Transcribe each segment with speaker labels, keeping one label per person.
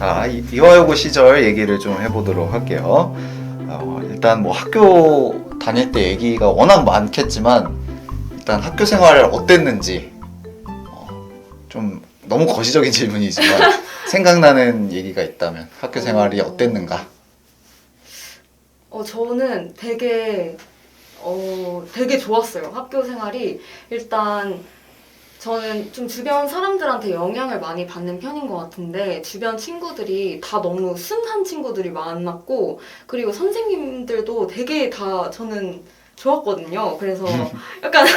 Speaker 1: 자, 이화여고 시절 얘기를 좀 해보도록 할게요. 일단 뭐 학교 다닐 때 얘기가 워낙 많겠지만 일단 학교 생활 어땠는지 좀 너무 거시적인 질문이지만 생각나는 얘기가 있다면 학교 생활이 어땠는가?
Speaker 2: 저는 되게 좋았어요. 학교 생활이. 일단 저는 좀 주변 사람들한테 영향을 많이 받는 편인 것 같은데 주변 친구들이 다 너무 순한 친구들이 많았고 그리고 선생님들도 되게 다 저는 좋았거든요. 그래서 약간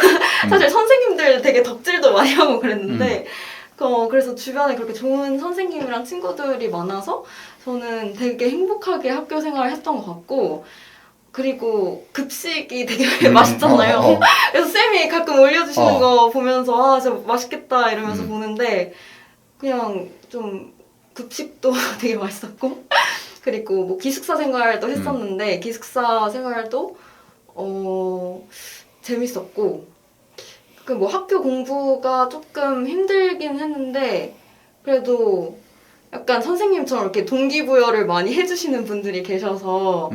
Speaker 2: 사실 선생님들 되게 덕질도 많이 하고 그랬는데 그래서 주변에 그렇게 좋은 선생님이랑 친구들이 많아서 저는 되게 행복하게 학교 생활을 했던 것 같고 그리고 급식이 되게 맛있잖아요. 그래서 쌤이 가끔 올려주시는 거 보면서 아, 진짜 맛있겠다 이러면서 보는데 그냥 좀 급식도 되게 맛있었고 그리고 뭐 기숙사 생활도 했었는데 기숙사 생활도 재밌었고 그 뭐 학교 공부가 조금 힘들긴 했는데 그래도 약간 선생님처럼 이렇게 동기부여를 많이 해주시는 분들이 계셔서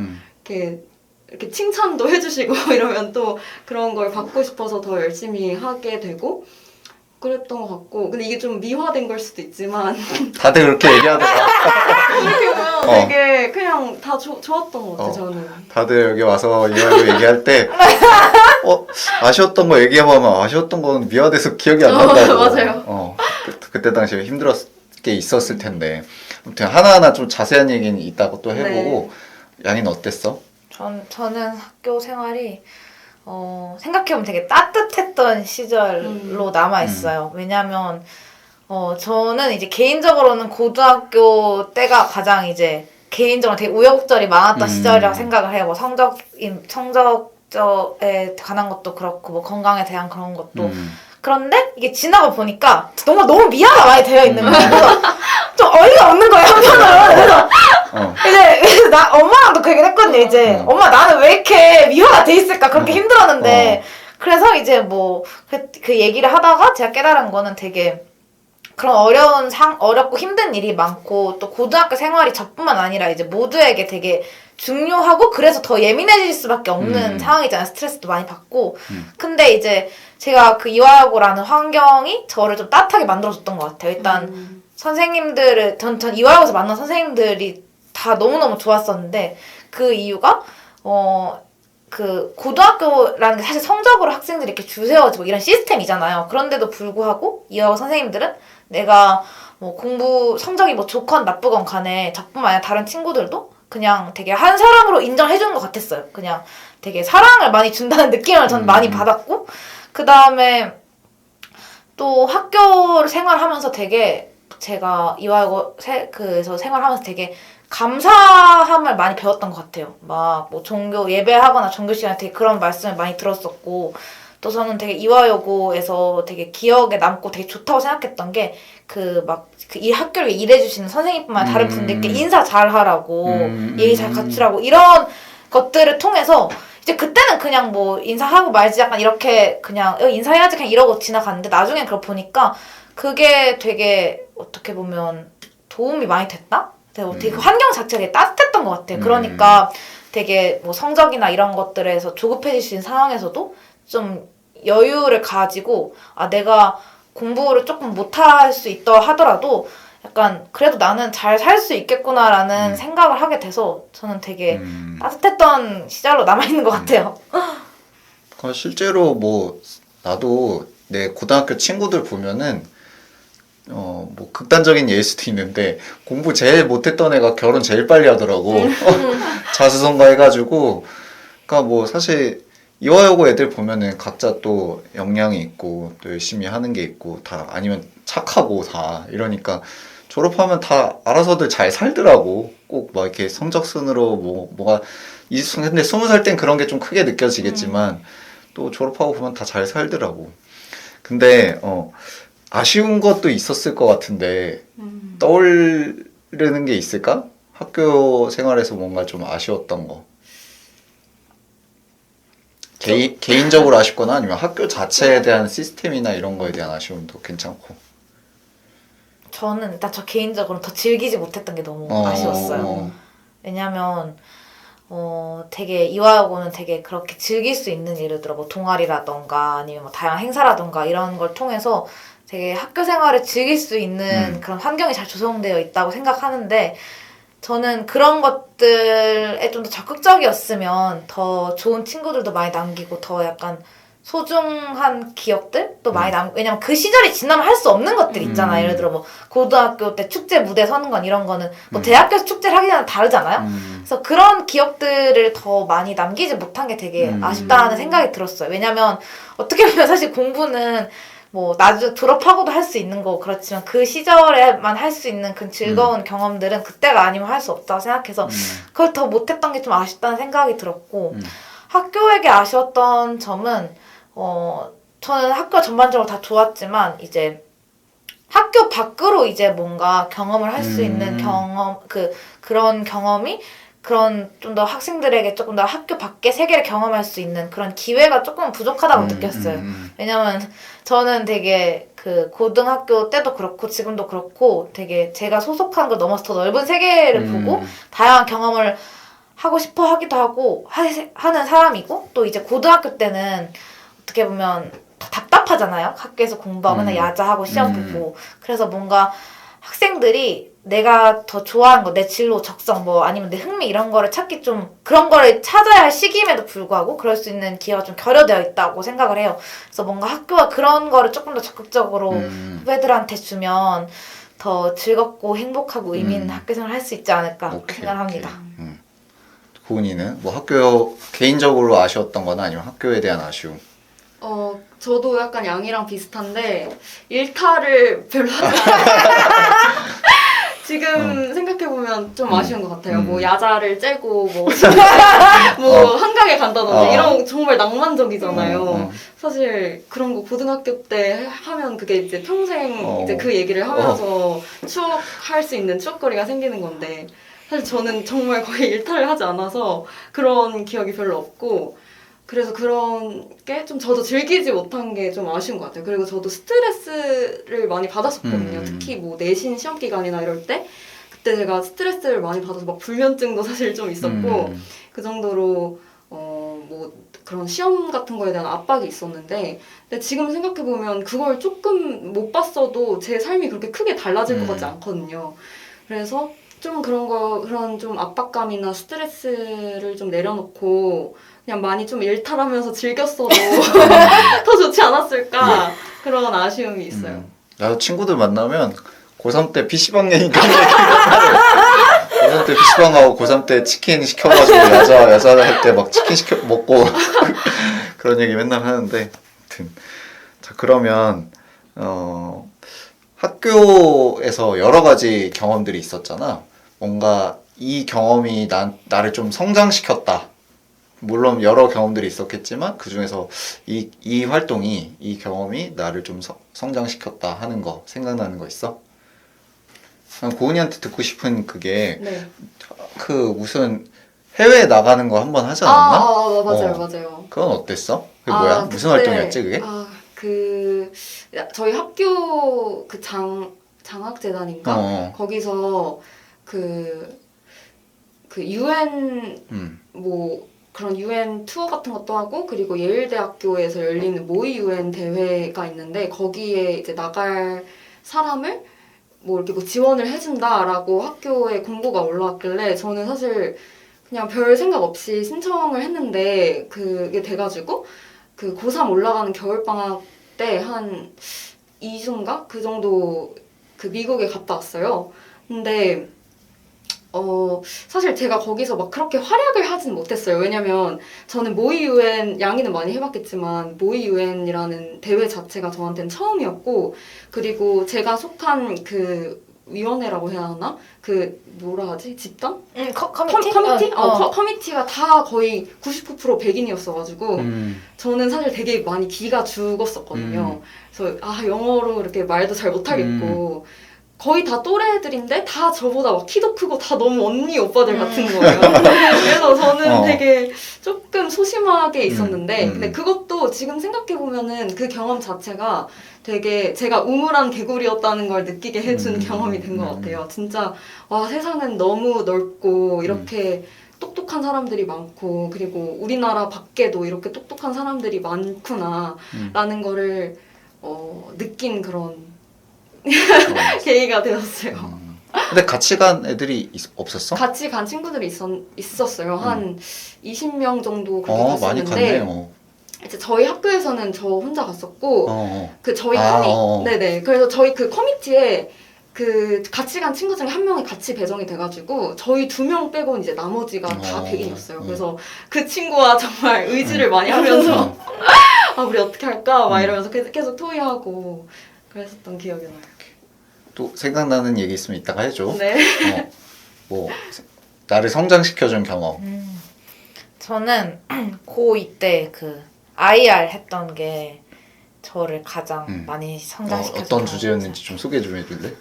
Speaker 2: 이렇게 칭찬도 해주시고 이러면 또 그런 걸 받고 싶어서 더 열심히 하게 되고 그랬던 것 같고 근데 이게 좀 미화된 걸 수도 있지만
Speaker 1: 다들 그렇게 얘기하더라.
Speaker 2: 이렇게 보면 되게 그냥 다 좋았던 것 같아요. 저는
Speaker 1: 다들 여기 와서 이화여고 얘기할 때 아쉬웠던 거 얘기해보면 아쉬웠던 건 미화돼서 기억이 안 난다고.
Speaker 2: 맞아요.
Speaker 1: 그때 당시에 힘들었을 게 있었을 텐데 아무튼 하나하나 좀 자세한 얘기는 있다고 또 해보고 양이는 어땠어?
Speaker 3: 저는 학교 생활이 생각해보면 되게 따뜻했던 시절로 남아있어요. 왜냐면 저는 이제 개인적으로는 고등학교 때가 가장 이제 개인적으로 되게 우여곡절이 많았던 시절이라고 생각을 해요. 뭐 성적에 관한 것도 그렇고 뭐 건강에 대한 그런 것도 그런데 이게 지나가 보니까 너무 미화가 많이 되어 있는 거예요. 그래서 좀 어이가 없는 거예요, 한편으로는. 그래서 이제 나 엄마랑도 그 얘기를 했거든요. 이제 엄마 나는 왜 이렇게 미화가 돼 있을까 그렇게 힘들었는데 그래서 이제 뭐 그 얘기를 하다가 제가 깨달은 거는 되게 그런 어렵고 힘든 일이 많고 또 고등학교 생활이 저뿐만 아니라 이제 모두에게 되게 중요하고 그래서 더 예민해질 수밖에 없는 상황이잖아요. 스트레스도 많이 받고. 근데 이제 제가 그 이화여고라는 환경이 저를 좀 따뜻하게 만들어줬던 것 같아요. 일단 선생님들을 전 이화여고에서 만난 선생님들이 다 너무너무 좋았었는데 그 이유가 그 고등학교라는 게 사실 성적으로 학생들이 이렇게 줄 세워지고 이런 시스템이잖아요. 그런데도 불구하고 이화여고 선생님들은 내가 뭐 공부 성적이 뭐 좋건 나쁘건 간에 저뿐만 아니라 다른 친구들도 그냥 되게 한 사람으로 인정해주는 것 같았어요. 그냥 되게 사랑을 많이 준다는 느낌을 전 많이 받았고 그 다음에 또 학교 생활하면서 되게 제가 이화여고에서 생활하면서 되게 감사함을 많이 배웠던 것 같아요. 막 뭐 종교 예배하거나 종교 시간에 되게 그런 말씀을 많이 들었었고 또 저는 되게 이화여고에서 되게 기억에 남고 되게 좋다고 생각했던 게 이 학교를 일해주시는 선생님뿐만 아니라 다른 분들께 인사 잘하라고 예의 잘 갖추라고 이런 것들을 통해서 이제 그때는 그냥 뭐 인사하고 말지 약간 이렇게 그냥 인사해야지 그냥 이러고 지나갔는데 나중엔 그걸 보니까 그게 되게 어떻게 보면 도움이 많이 됐다? 되게 그 환경 자체가 되게 따뜻했던 것 같아요. 그러니까 되게 뭐 성적이나 이런 것들에서 조급해질 수 있는 상황에서도 좀 여유를 가지고 내가 공부를 조금 못할 수 있다 하더라도 약간 그래도 나는 잘 살 수 있겠구나라는 생각을 하게 돼서 저는 되게 따뜻했던 시절로 남아있는 것 같아요.
Speaker 1: 실제로 뭐 나도 내 고등학교 친구들 보면은 뭐 극단적인 예일 수도 있는데 공부 제일 못했던 애가 결혼 제일 빨리 하더라고. 자수성가 해가지고 그러니까 뭐 사실 이화여고 애들 보면은 각자 또 역량이 있고 또 열심히 하는 게 있고 다 아니면 착하고 다 이러니까 졸업하면 다 알아서들 잘 살더라고. 꼭 막 이렇게 성적순으로 뭐가 근데 20살 땐 그런 게 좀 크게 느껴지겠지만 또 졸업하고 보면 다 잘 살더라고. 근데 아쉬운 것도 있었을 것 같은데 떠오르는 게 있을까? 학교 생활에서 뭔가 좀 아쉬웠던 거. 개인적으로 아쉽거나 아니면 학교 자체에 대한 시스템이나 이런 거에 대한 아쉬움도 괜찮고.
Speaker 3: 저는 일단 저 개인적으로 더 즐기지 못했던 게 너무 아쉬웠어요. 왜냐면 되게 이화여고는 되게 그렇게 즐길 수 있는 예를 들어 뭐 동아리라던가 아니면 뭐 다양한 행사라던가 이런 걸 통해서 되게 학교 생활을 즐길 수 있는 그런 환경이 잘 조성되어 있다고 생각하는데 저는 그런 것들에 좀 더 적극적이었으면 더 좋은 친구들도 많이 남기고 더 약간 소중한 기억들도 많이 왜냐면 그 시절이 지나면 할 수 없는 것들 있잖아. 예를 들어 뭐 고등학교 때 축제 무대 서는 건 이런 거는 뭐 대학교에서 축제를 하기는 다르잖아요. 그래서 그런 기억들을 더 많이 남기지 못한 게 되게 아쉽다는 생각이 들었어요. 왜냐면 어떻게 보면 사실 공부는 뭐 나중에 졸업하고도 할 수 있는 거고 그렇지만 그 시절에만 할 수 있는 그 즐거운 경험들은 그때가 아니면 할 수 없다고 생각해서 그걸 더 못했던 게 좀 아쉽다는 생각이 들었고 학교에게 아쉬웠던 점은 저는 학교 전반적으로 다 좋았지만 이제 학교 밖으로 이제 뭔가 경험을 할 수 있는 그런 경험이 그런 좀 더 학생들에게 조금 더 학교 밖의 세계를 경험할 수 있는 그런 기회가 조금 부족하다고 느꼈어요. 왜냐면 저는 되게 그 고등학교 때도 그렇고 지금도 그렇고 되게 제가 소속한 걸 넘어서 더 넓은 세계를 보고 다양한 경험을 하고 싶어 하기도 하고 하는 사람이고 또 이제 고등학교 때는 어떻게 보면 더 답답하잖아요. 학교에서 공부하고 맨날 야자하고 시험 보고 그래서 뭔가 학생들이 내가 더 좋아하는 거, 내 진로, 적성, 뭐 아니면 내 흥미 이런 거를 찾기 좀 그런 거를 찾아야 할 시기임에도 불구하고 그럴 수 있는 기회가 좀 결여되어 있다고 생각을 해요. 그래서 뭔가 학교가 그런 거를 조금 더 적극적으로 후배들한테 주면 더 즐겁고 행복하고 의미 있는 학교생활을 할 수 있지 않을까 생각합니다.
Speaker 1: 고은이는 뭐 학교 개인적으로 아쉬웠던 거나 아니면 학교에 대한 아쉬움?
Speaker 2: 저도 약간 양이랑 비슷한데 일탈을 별로 하지 지금 생각해보면 좀 아쉬운 것 같아요. 뭐 야자를 째고 뭐 한강에 간다든지 이런 거 정말 낭만적이잖아요. 사실 그런 거 고등학교 때 하면 그게 이제 평생 이제 그 얘기를 하면서 추억할 수 있는 추억거리가 생기는 건데 사실 저는 정말 거의 일탈을 하지 않아서 그런 기억이 별로 없고 그래서 그런 게 좀 저도 즐기지 못한 게 좀 아쉬운 것 같아요. 그리고 저도 스트레스를 많이 받았었거든요. 특히 뭐 내신 시험 기간이나 이럴 때 그때 제가 스트레스를 많이 받아서 막 불면증도 사실 좀 있었고 그 정도로 뭐 그런 시험 같은 거에 대한 압박이 있었는데 근데 지금 생각해보면 그걸 조금 못 봤어도 제 삶이 그렇게 크게 달라질 것 같지 않거든요. 그래서 좀 그런 좀 압박감이나 스트레스를 좀 내려놓고 그냥 많이 좀 일탈하면서 즐겼어도 더 좋지 않았을까 그런 아쉬움이 있어요.
Speaker 1: 나도 친구들 만나면 고3 때 PC방 얘기 그런 얘기 고3 때 PC방 가고 고3 때 치킨 시켜가지고 야자 할 때 막 치킨 시켜 먹고 그런 얘기 맨날 하는데 아무튼 자 그러면 학교에서 여러 가지 경험들이 있었잖아. 뭔가 이 경험이 나를 좀 성장시켰다. 물론 여러 경험들이 있었겠지만 그 중에서 이 활동이 이 경험이 나를 좀 성장시켰다 하는 거 생각나는 거 있어? 난 고은이한테 듣고 싶은 그게
Speaker 2: 네.
Speaker 1: 그 무슨 해외에 나가는 거 한 번 하지 않았나?
Speaker 2: 맞아요, 맞아요.
Speaker 1: 그건 어땠어? 그게 뭐야? 무슨 활동이었지 그게?
Speaker 2: 저희 학교 그 장학재단인가? 거기서 그 UN 뭐 그런 UN 투어 같은 것도 하고 그리고 예일대학교에서 열리는 모의 UN 대회가 있는데 거기에 이제 나갈 사람을 뭐 이렇게 뭐 지원을 해준다라고 학교에 공고가 올라왔길래 저는 사실 그냥 별 생각 없이 신청을 했는데 그게 돼가지고 그 고3 올라가는 겨울방학 때 한 2주인가? 그 정도 그 미국에 갔다 왔어요. 근데 사실 제가 거기서 막 그렇게 활약을 하진 못했어요. 왜냐면 저는 모의 UN, 양이는 많이 해봤겠지만 모의 UN이라는 대회 자체가 저한테는 처음이었고 그리고 제가 속한 그 위원회라고 해야 하나? 그 뭐라 하지? 집단?
Speaker 3: 커미티?
Speaker 2: 커미티가 다 거의 99% 백인이었어가지고 저는 사실 되게 많이 기가 죽었었거든요. 그래서 영어로 이렇게 말도 잘 못하겠고 거의 다 또래 애들인데 다 저보다 막 키도 크고 다 너무 언니 오빠들 같은 거예요. 그래서 저는 되게 조금 소심하게 있었는데 근데 그것도 지금 생각해보면은 그 경험 자체가 되게 제가 우물한 개구리였다는 걸 느끼게 해준 경험이 된 것 같아요. 진짜 와 세상은 너무 넓고 이렇게 똑똑한 사람들이 많고 그리고 우리나라 밖에도 이렇게 똑똑한 사람들이 많구나 라는 거를 느낀 그런 계기가 되었어요.
Speaker 1: 근데 같이 간 애들이 없었어?
Speaker 2: 같이 간 친구들이 있었어요. 한 20명 정도 그렇게
Speaker 1: 많이
Speaker 2: 갔었는데
Speaker 1: 갔네.
Speaker 2: 이제 저희 학교에서는 저 혼자 갔었고 그 저희
Speaker 1: 어.
Speaker 2: 네네 그래서 저희 그 커미티에 그 같이 간 친구 중에 한 명이 같이 배정이 돼가지고 저희 2명 빼고는 이제 나머지가 다 백인이었어요. 그래서 그 친구와 정말 의지를 많이 하면서 아 우리 어떻게 할까 막 이러면서 계속 토의하고 그랬었던 기억이 나요.
Speaker 1: 또 생각나는 얘기 있으면 이따가 해줘.
Speaker 2: 네.
Speaker 1: 뭐 나를 성장시켜준 경험.
Speaker 3: 저는 고2 때 그 IR 했던 게 저를 가장 많이 성장시켰어요.
Speaker 1: 어떤 주제였는지 좀 소개 좀 해줄래?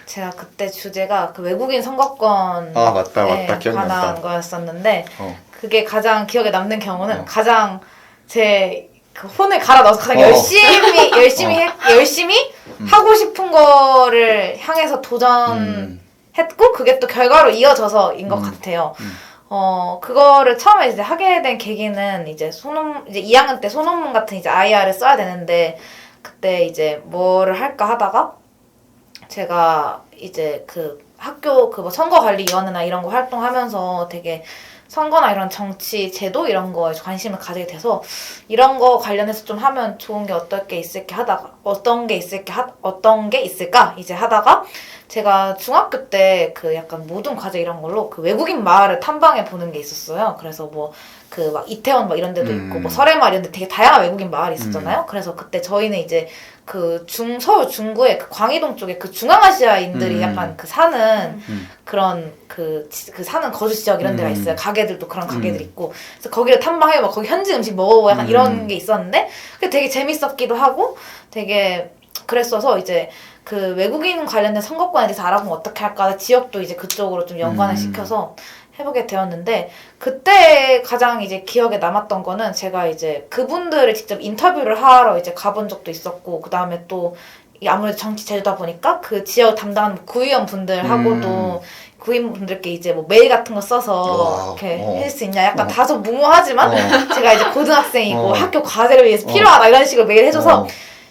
Speaker 3: 제가 그때 주제가 그 외국인 선거권
Speaker 1: 맞다
Speaker 3: 관한
Speaker 1: 기억난다.
Speaker 3: 거였었는데 그게 가장 기억에 남는 경우는 가장 제 그 혼을 갈아 넣어서 가장 열심히 하고 싶은 거를 향해서 도전했고 그게 또 결과로 이어져서인 것 같아요. 그거를 처음에 이제 하게 된 계기는 이제 이제 2학년 때 소논문 같은 이제 IR을 써야 되는데 그때 이제 뭐를 할까 하다가 제가 이제 그 학교 그 뭐 선거관리위원회나 이런 거 활동하면서 되게 선거나 이런 정치 제도 이런 거에 관심을 가지게 돼서 이런 거 관련해서 좀 하면 좋은 게 어떤 게 있을까 이제 하다가 제가 중학교 때 그 약간 모든 과제 이런 걸로 그 외국인 마을을 탐방해 보는 게 있었어요. 그래서 뭐 그 막 이태원 뭐 이런 데도 있고 뭐 설해마을 이런 데 되게 다양한 외국인 마을이 있었잖아요. 그래서 그때 저희는 이제 그 서울 중구에 그 광희동 쪽에 그 중앙아시아인들이 약간 그 사는 그런 그 사는 거주 지역 이런 데가 있어요. 가게들도 그런 가게들 있고. 그래서 거기를 탐방해요. 막 거기 현지 음식 먹어보고 약간 이런 게 있었는데 그게 되게 재밌었기도 하고 되게 그랬어서 이제 그 외국인 관련된 선거권에 대해서 알아보면 어떻게 할까 지역도 이제 그쪽으로 좀 연관을 시켜서 해보게 되었는데 그때 가장 이제 기억에 남았던 거는 제가 이제 그분들을 직접 인터뷰를 하러 이제 가본 적도 있었고 그 다음에 또 아무래도 정치 제도다 보니까 그 지역 담당하는 구의원 분들하고도 구의원분들께 이제 뭐 메일 같은 거 써서 이렇게 할 수 있냐 약간 다소 무모하지만 제가 이제 고등학생이고 학교 과제를 위해서 필요하다 이런 식으로 메일 해줘서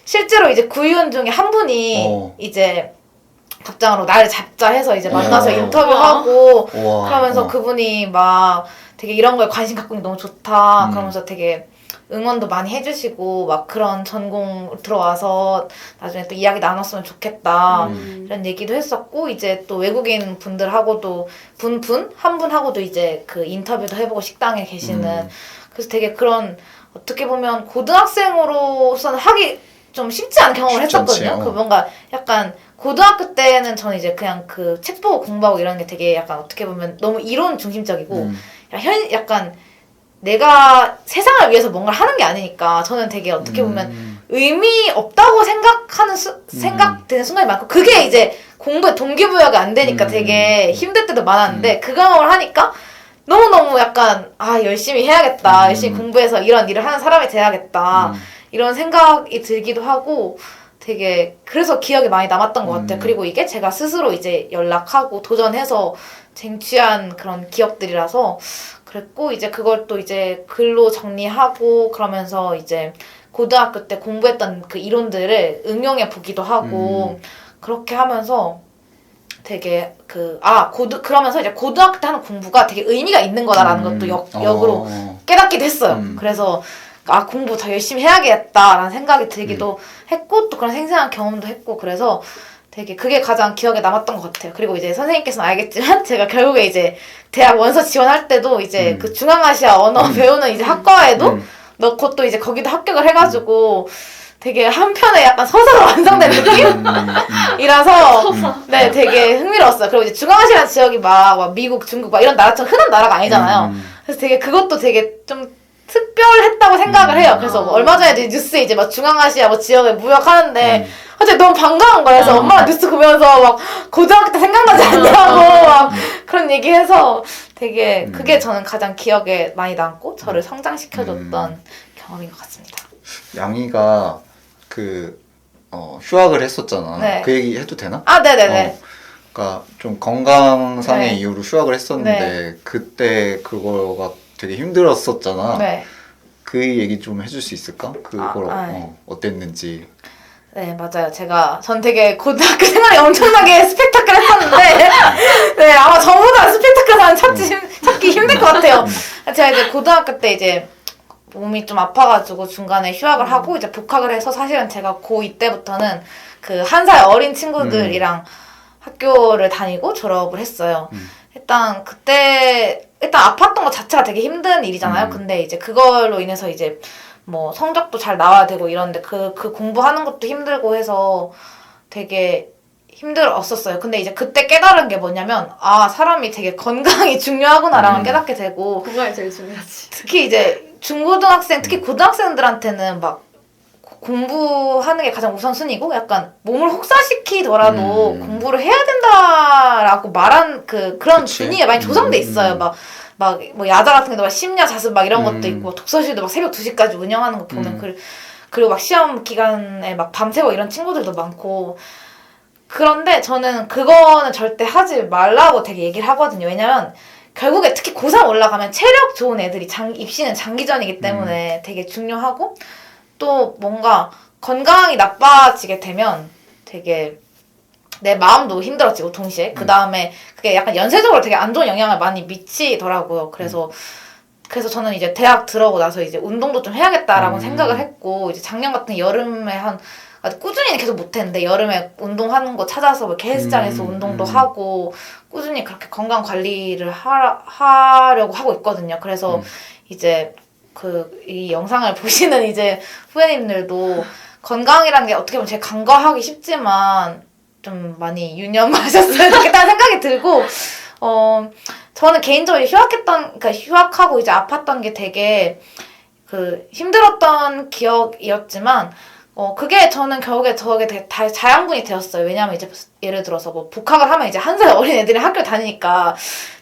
Speaker 3: 실제로 이제 구의원 중에 한 분이 이제 답장으로 날 잡자 해서 이제 만나서 인터뷰하고 그러면서 그분이 막 되게 이런 거에 관심 갖고 있는 게 너무 좋다 그러면서 되게 응원도 많이 해주시고 막 그런 전공 들어와서 나중에 또 이야기 나눴으면 좋겠다 이런 얘기도 했었고 이제 또 외국인 분들하고도 한 분하고도 이제 그 인터뷰도 해보고 식당에 계시는 그래서 되게 그런 어떻게 보면 고등학생으로서는 하기 좀 쉽지 않은 경험을 했었거든요. 그 뭔가 약간 고등학교 때는 저는 이제 그냥 그 책 보고 공부하고 이런 게 되게 약간 어떻게 보면 너무 이론 중심적이고 약간 내가 세상을 위해서 뭔가를 하는 게 아니니까 저는 되게 어떻게 보면 의미 없다고 생각되는 순간이 많고 그게 이제 공부에 동기부여가 안 되니까 되게 힘들 때도 많았는데 그 경험을 하니까 너무너무 약간 열심히 해야겠다 열심히 공부해서 이런 일을 하는 사람이 돼야겠다 이런 생각이 들기도 하고 되게 그래서 기억에 많이 남았던 것 같아요. 그리고 이게 제가 스스로 이제 연락하고 도전해서 쟁취한 그런 기억들이라서 그랬고 이제 그걸 또 이제 글로 정리하고 그러면서 이제 고등학교 때 공부했던 그 이론들을 응용해 보기도 하고 그렇게 하면서 되게 그러면서 이제 고등학교 때 하는 공부가 되게 의미가 있는 거다라는 것도 역으로 깨닫기도 했어요. 그래서 공부 더 열심히 해야겠다라는 생각이 들기도 했고 또 그런 생생한 경험도 했고 그래서 되게 그게 가장 기억에 남았던 것 같아요. 그리고 이제 선생님께서는 알겠지만 제가 결국에 이제 대학 원서 지원할 때도 이제 그 중앙아시아 언어 배우는 이제 학과에도 넣고 또 이제 거기도 합격을 해가지고 되게 한편에 약간 서사가 완성된 느낌이라서 네 되게 흥미로웠어요. 그리고 이제 중앙아시아 지역이 막 미국, 중국 막 이런 나라처럼 흔한 나라가 아니잖아요. 그래서 되게 그것도 되게 좀 특별했다고 생각을 해요. 그래서 뭐 얼마 전에도 뉴스에 이제 막 중앙아시아 뭐 지역에 무역하는데 갑자기 너무 반가운 거야. 그래서 엄마랑 뉴스 보면서 막 고등학교 때 생각나지 않냐고 막 그런 얘기해서 되게 그게 저는 가장 기억에 많이 남고 저를 성장시켜줬던 경험인 것 같습니다.
Speaker 1: 양이가 휴학을 했었잖아.
Speaker 3: 네.
Speaker 1: 그 얘기 해도 되나?
Speaker 3: 아, 네네네.
Speaker 1: 그러니까 좀 건강상의
Speaker 3: 네.
Speaker 1: 이유로 휴학을 했었는데
Speaker 3: 네.
Speaker 1: 그때 그거가 되게 힘들었었잖아.
Speaker 3: 네.
Speaker 1: 그 얘기 좀 해줄 수 있을까? 그걸
Speaker 3: 네.
Speaker 1: 어땠는지.
Speaker 3: 네, 맞아요. 전 되게 고등학교 생활이 엄청나게 스펙타클했었는데, 네, 아마 저보다 스펙타클한 찾기 힘들 것 같아요. 제가 이제 고등학교 때 이제 몸이 좀 아파가지고 중간에 휴학을 하고 이제 복학을 해서 사실은 제가 고2 때부터는 그 1살 어린 친구들이랑 학교를 다니고 졸업을 했어요. 일단 아팠던 것 자체가 되게 힘든 일이잖아요. 근데 이제 그걸로 인해서 이제 뭐 성적도 잘 나와야 되고 이런데 그 공부하는 것도 힘들고 해서 되게 힘들었었어요. 근데 이제 그때 깨달은 게 뭐냐면 사람이 되게 건강이 중요하구나라는 깨닫게 되고
Speaker 2: 건강이 제일 중요하지.
Speaker 3: 특히 이제 중고등학생 특히 고등학생들한테는 막 공부하는 게 가장 우선순위고 약간 몸을 혹사시키더라도 공부를 해야 된다라고 말한 그런
Speaker 1: 그치.
Speaker 3: 분위기가 많이 조성돼 있어요. 막 뭐 야자 같은 데도 막 심야 자습 막 이런 것도 있고 독서실도 막 새벽 2시까지 운영하는 거 보면 그리고 막 시험 기간에 막 밤새고 이런 친구들도 많고 그런데 저는 그거는 절대 하지 말라고 되게 얘기를 하거든요. 왜냐면 결국에 특히 고3 올라가면 체력 좋은 애들이 입시는 장기전이기 때문에 되게 중요하고 또 뭔가 건강이 나빠지게 되면 되게 내 마음도 힘들어지고 동시에 그 다음에 그게 약간 연쇄적으로 되게 안 좋은 영향을 많이 미치더라고요. 그래서 저는 이제 대학 들어오고 나서 이제 운동도 좀 해야겠다라고 생각을 했고 이제 작년 같은 여름에 아주 꾸준히 계속 못했는데 여름에 운동하는 거 찾아서 뭐 이렇게 헬스장에서 운동도 하고 꾸준히 그렇게 건강 관리를 하려고 하고 있거든요. 그래서 이제 이 영상을 보시는 이제 후배님들도 건강이라는 게 어떻게 보면 제일 간과하기 쉽지만 좀 많이 유념하셨으면 좋겠다는 생각이 들고 저는 개인적으로 그러니까 휴학하고 이제 아팠던 게 되게 힘들었던 기억이었지만 그게 저는 결국에 저게 되게 자양분이 되었어요. 왜냐면 이제 예를 들어서 뭐 복학을 하면 이제 1살 어린 애들이 학교 다니니까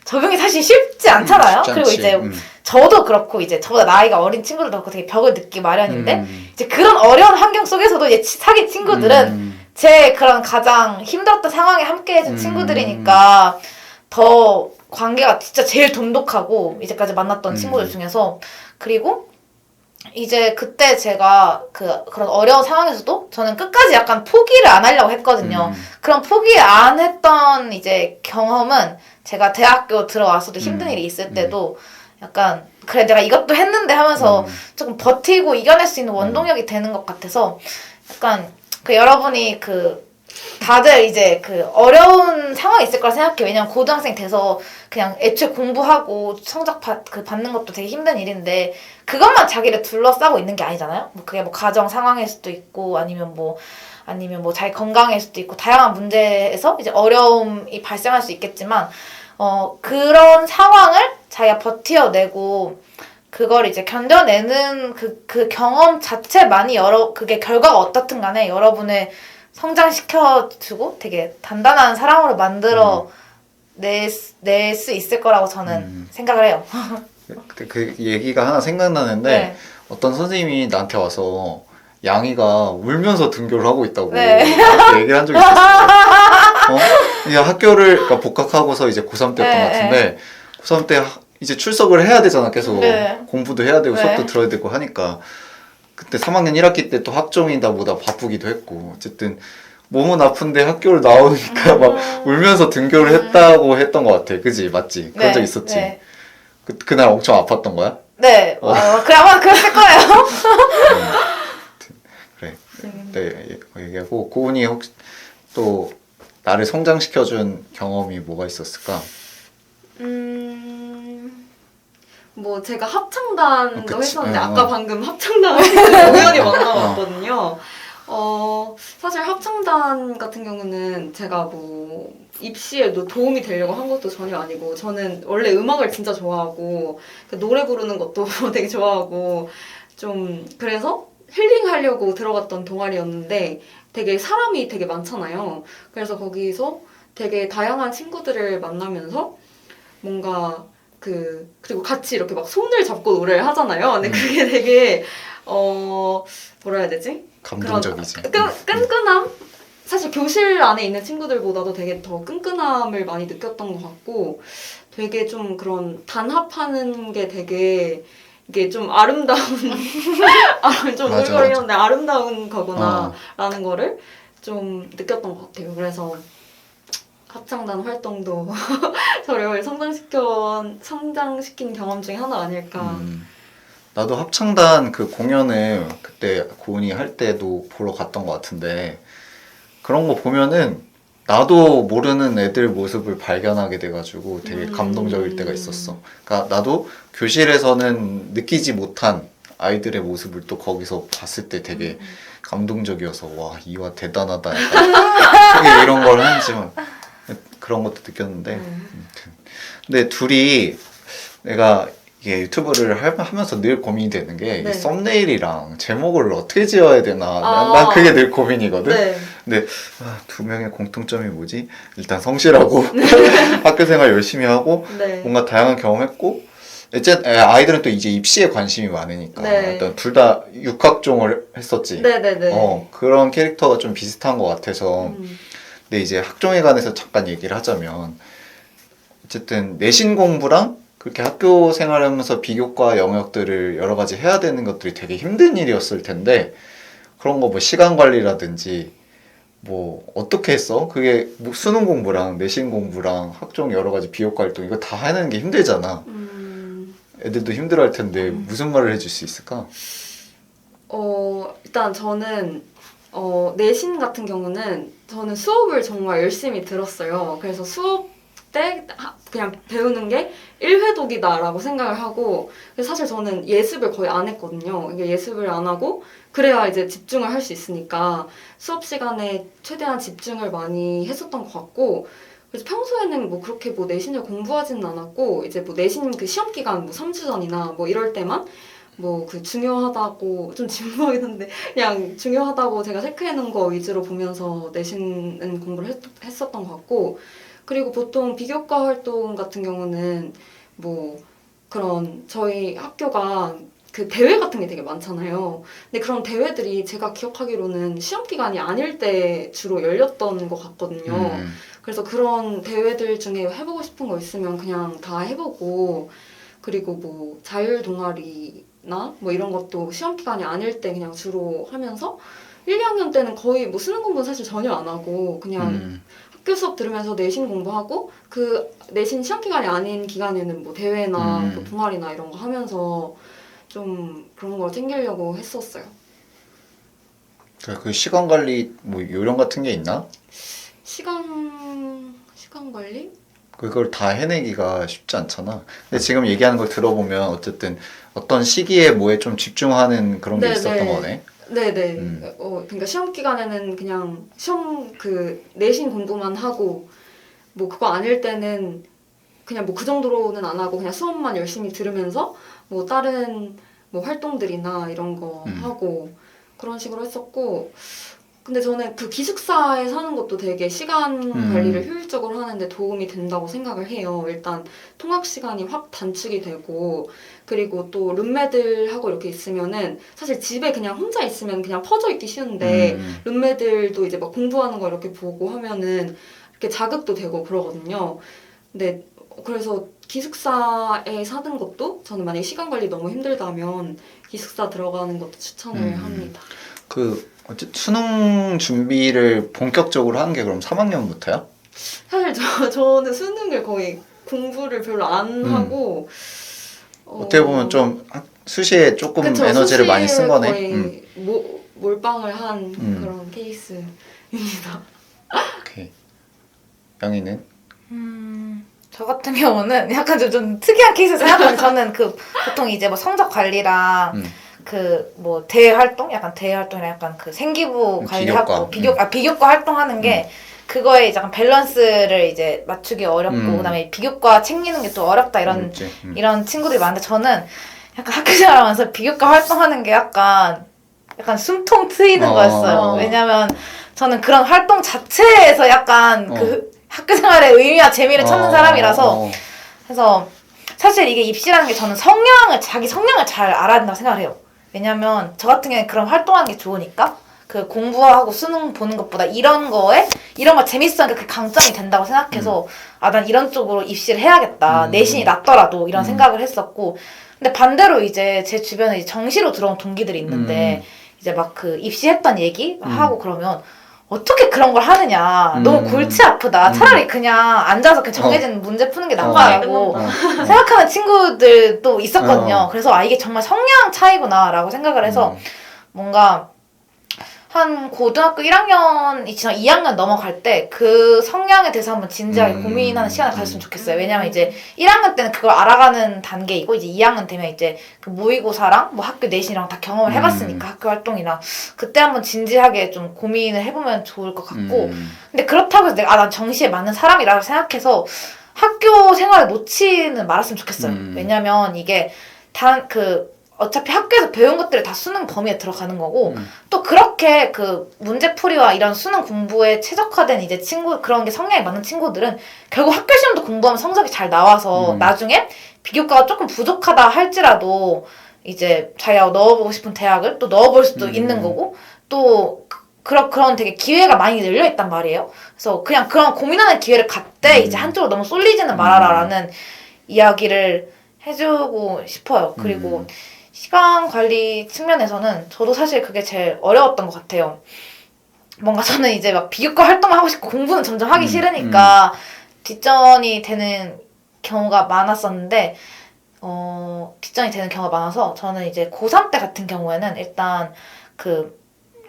Speaker 3: 적응이 사실 쉽지 않잖아요. 그리고 이제 저도 그렇고 이제 저보다 나이가 어린 친구들도 그렇고 되게 벽을 느끼기 마련인데 이제 그런 어려운 환경 속에서도 이제 사귄 친구들은 제 그런 가장 힘들었던 상황에 함께해준 친구들이니까 더 관계가 진짜 제일 돈독하고 이제까지 만났던 친구들 중에서 그리고 이제 그때 제가 그런 어려운 상황에서도 저는 끝까지 약간 포기를 안 하려고 했거든요. 그런 포기 안 했던 이제 경험은 제가 대학교 들어와서도 힘든 일이 있을 때도 약간 그래 내가 이것도 했는데 하면서 조금 버티고 이겨낼 수 있는 원동력이 되는 것 같아서 약간 여러분이 다들 이제 어려운 상황이 있을 거라 생각해요. 왜냐면 고등학생 돼서 그냥 애초에 공부하고 성적 받는 것도 되게 힘든 일인데 그것만 자기를 둘러싸고 있는 게 아니잖아요. 뭐 그게 뭐 가정 상황일 수도 있고 아니면 뭐 자기 건강일 수도 있고 다양한 문제에서 이제 어려움이 발생할 수 있겠지만 그런 상황을 자기가 버텨내고 그걸 이제 견뎌내는 그 경험 자체만이 그게 결과가 어떻든 간에 여러분을 성장시켜주고 되게 단단한 사람으로 만들어 낼 수 있을 거라고 저는 생각을 해요.
Speaker 1: 근데 그 얘기가 하나 생각나는데
Speaker 3: 네.
Speaker 1: 어떤 선생님이 나한테 와서 양이가 울면서 등교를 하고 있다고
Speaker 3: 네.
Speaker 1: 그렇게 얘기를 한 적이 있었어요. 그냥 그러니까 복학하고서 이제 고3 때였던
Speaker 3: 네,
Speaker 1: 것 같은데 고3 때 이제 출석을 해야 되잖아. 계속
Speaker 3: 네.
Speaker 1: 공부도 해야 되고
Speaker 3: 네.
Speaker 1: 수업도 들어야 되고 하니까 그때 3학년 1학기 때 또 학종이다 보다 바쁘기도 했고 어쨌든 몸은 아픈데 학교를 나오니까 막 울면서 등교를 했다고 했던 것 같아. 그지? 맞지? 그런 적 있었지?
Speaker 3: 네.
Speaker 1: 그날 엄청 아팠던 거야?
Speaker 3: 네. 아마 그랬을 거예요.
Speaker 1: 그래. 네, 얘기하고 고은이 혹시 또 나를 성장시켜준 경험이 뭐가 있었을까?
Speaker 2: 뭐 제가 합창단도
Speaker 1: 그치.
Speaker 2: 했었는데 아까 방금 합창단 하시는 공연이 만나봤거든요. 사실 합창단 같은 경우는 제가 뭐 입시에도 도움이 되려고 한 것도 전혀 아니고 저는 원래 음악을 진짜 좋아하고 노래 부르는 것도 되게 좋아하고 좀 그래서 힐링하려고 들어갔던 동아리였는데 되게 사람이 되게 많잖아요. 그래서 거기서 되게 다양한 친구들을 만나면서 뭔가 그리고 같이 이렇게 막 손을 잡고 노래를 하잖아요. 근데 그게 되게 뭐라 해야 되지?
Speaker 1: 감동적이지.
Speaker 2: 끈끈함? 사실 교실 안에 있는 친구들보다도 되게 더 끈끈함을 많이 느꼈던 것 같고 되게 좀 그런 단합하는 게 되게 이게 좀 아름다운 좀
Speaker 1: 맞아,
Speaker 2: 울거리는데 아름다운 거구나 라는 거를 좀 느꼈던 것 같아요. 그래서 합창단 활동도 저를 성장시킨 경험 중에 하나 아닐까.
Speaker 1: 나도 합창단 그 공연을 그때 고은이 할 때도 보러 갔던 것 같은데 그런 거 보면은 나도 모르는 애들 모습을 발견하게 돼가지고 되게 감동적일 때가 있었어. 그러니까 나도 교실에서는 느끼지 못한 아이들의 모습을 또 거기서 봤을 때 되게 감동적이어서 와 이와 대단하다 약간 되게 이런 걸 하는지만 그런 것도 느꼈는데 근데 둘이 내가 이게 유튜브를 하면서 늘 고민이 되는 게
Speaker 2: 네.
Speaker 1: 이 썸네일이랑 제목을 어떻게 지어야 되나 난 그게 늘 고민이거든.
Speaker 2: 네.
Speaker 1: 근데 두 명의 공통점이 뭐지? 일단 성실하고 학교생활 열심히 하고
Speaker 2: 네.
Speaker 1: 뭔가 다양한 경험했고 아이들은 또 이제 입시에 관심이 많으니까
Speaker 2: 네.
Speaker 1: 일단 둘 다 육학종을 했었지.
Speaker 2: 네네네.
Speaker 1: 그런 캐릭터가 좀 비슷한 것 같아서 근데 이제 학종에 관해서 잠깐 얘기를 하자면 어쨌든 내신 공부랑 그렇게 학교 생활하면서 비교과 영역들을 여러 가지 해야 되는 것들이 되게 힘든 일이었을 텐데 그런 거 뭐 시간 관리라든지 뭐 어떻게 했어? 그게 뭐 수능 공부랑 내신 공부랑 학종 여러 가지 비교과 활동 이거 다 하는 게 힘들잖아. 애들도 힘들어할 텐데 무슨 말을 해줄 수 있을까?
Speaker 2: 일단 저는 내신 같은 경우는 저는 수업을 정말 열심히 들었어요. 그래서 수업 때 그냥 배우는 게 1회독이다라고 생각을 하고 사실 저는 예습을 거의 안 했거든요. 이게 예습을 안 하고 그래야 이제 집중을 할 수 있으니까 수업 시간에 최대한 집중을 많이 했었던 것 같고 그래서 평소에는 뭐 그렇게 뭐 내신을 공부하지는 않았고 이제 뭐 내신 그 시험 기간 뭐 3주 전이나 뭐 이럴 때만 뭐 그 중요하다고 좀 진부하긴 한데 그냥 중요하다고 제가 체크해 놓은 거 위주로 보면서 내신은 공부를 했었던 것 같고 그리고 보통 비교과 활동 같은 경우는 뭐 그런 저희 학교가 그 대회 같은 게 되게 많잖아요. 근데 그런 대회들이 제가 기억하기로는 시험 기간이 아닐 때 주로 열렸던 것 같거든요. 그래서 그런 대회들 중에 해보고 싶은 거 있으면 그냥 다 해보고 그리고 뭐 자율 동아리나 뭐 이런 것도 시험 기간이 아닐 때 그냥 주로 하면서 1, 2학년 때는 거의 뭐 수능 공부는 사실 전혀 안 하고 그냥 학교 수업 들으면서 내신 공부하고 그 내신 시험 기간이 아닌 기간에는 뭐 대회나 뭐 동아리나 이런 거 하면서 좀 그런 걸 챙기려고 했었어요.
Speaker 1: 그 시간 관리 뭐 요령 같은 게 있나?
Speaker 2: 시간 관리?
Speaker 1: 그걸 다 해내기가 쉽지 않잖아. 근데 지금 얘기하는 걸 들어보면 어쨌든 어떤 시기에 뭐에 좀 집중하는 그런 게 있었던 거네.
Speaker 2: 네네. 그러니까 시험 기간에는 그냥 시험 그 내신 공부만 하고 뭐 그거 아닐 때는 그냥 뭐 그 정도로는 안 하고 그냥 수업만 열심히 들으면서 뭐 다른 뭐 활동들이나 이런 거 하고 그런 식으로 했었고 근데 저는 그 기숙사에 사는 것도 되게 시간 관리를 효율적으로 하는데 도움이 된다고 생각을 해요. 일단 통학 시간이 확 단축이 되고 그리고 또 룸메들하고 이렇게 있으면은 사실 집에 그냥 혼자 있으면 그냥 퍼져 있기 쉬운데 룸메들도 이제 막 공부하는 거 이렇게 보고 하면은 이렇게 자극도 되고 그러거든요. 근데 그래서 기숙사에 사는 것도 저는 만약에 시간 관리 너무 힘들다면 기숙사 들어가는 것도 추천을 합니다.
Speaker 1: 수능 준비를 본격적으로 한 게 그럼 3학년부터야?
Speaker 2: 사실 저는 수능을 거의 공부를 별로 안 하고
Speaker 1: 어떻게 보면 좀 수시에 조금
Speaker 2: 그쵸,
Speaker 1: 에너지를 많이 쓴 거네.
Speaker 2: 거의 몰빵을 한 그런 케이스입니다.
Speaker 1: 오케이. 영희는?
Speaker 3: 저 같은 경우는 약간 좀 특이한 케이스 생각하면 저는 그 보통 이제 뭐 성적 관리랑 그 뭐 대외 활동, 약간 대외 활동이랑 약간 그 생기부 관리하고 비교과 활동하는 게 그거에 약간 밸런스를 이제 맞추기 어렵고 그다음에 비교과 챙기는 게 또 어렵다 이런 친구들이 많은데 저는 약간 학교 생활하면서 비교과 활동하는 게 약간 숨통 트이는 거였어요. 왜냐면 저는 그런 활동 자체에서 약간 그 학교 생활의 의미와 재미를 찾는 사람이라서 그래서 사실 이게 입시라는 게 저는 자기 성향을 잘 알아야 된다고 생각을 해요. 왜냐면 저 같은 경우에 그런 활동하는 게 좋으니까 그 공부하고 수능 보는 것보다 이런 거 재밌어 하니까 그 강점이 된다고 생각해서 난 이런 쪽으로 입시를 해야겠다. 내신이 낮더라도 이런 생각을 했었고 근데 반대로 이제 제 주변에 이제 정시로 들어온 동기들이 있는데 이제 막 그 입시했던 얘기 하고 그러면 어떻게 그런 걸 하느냐. 너무 골치 아프다. 차라리 그냥 앉아서 그냥 정해진 문제 푸는 게 낫다고 생각하는 친구들도 있었거든요. 그래서 이게 정말 성향 차이구나라고 생각을 해서 뭔가 한 고등학교 1학년이 지나 2학년 넘어갈 때 그 성향에 대해서 한번 진지하게 고민하는 시간을 가졌으면 좋겠어요. 왜냐면 이제 1학년 때는 그걸 알아가는 단계이고 이제 2학년 되면 이제 그 모의고사랑 뭐 학교 내신이랑 다 경험을 해봤으니까 학교 활동이랑 그때 한번 진지하게 좀 고민을 해보면 좋을 것 같고 근데 그렇다고 해서 난 정시에 맞는 사람이라고 생각해서 학교 생활을 놓지는 말았으면 좋겠어요. 왜냐면 이게 어차피 학교에서 배운 것들이 다 수능 범위에 들어가는 거고 또 그렇게 그 문제풀이와 이런 수능 공부에 최적화된 이제 그런 게 성향이 맞는 친구들은 결국 학교 시험도 공부하면 성적이 잘 나와서 나중에 비교과가 조금 부족하다 할지라도 이제 자기가 넣어보고 싶은 대학을 또 넣어볼 수도 있는 거고 또 그런 되게 기회가 많이 열려 있단 말이에요. 그래서 그냥 그런 고민하는 기회를 갖되 이제 한쪽으로 너무 쏠리지는 말아라라는 이야기를 해주고 싶어요. 그리고 시간 관리 측면에서는 저도 사실 그게 제일 어려웠던 것 같아요. 뭔가 저는 이제 막 비교과 활동을 하고 싶고 공부는 점점 하기 싫으니까 뒷전이 되는 경우가 많았었는데 뒷전이 되는 경우가 많아서 저는 이제 고3 때 같은 경우에는 일단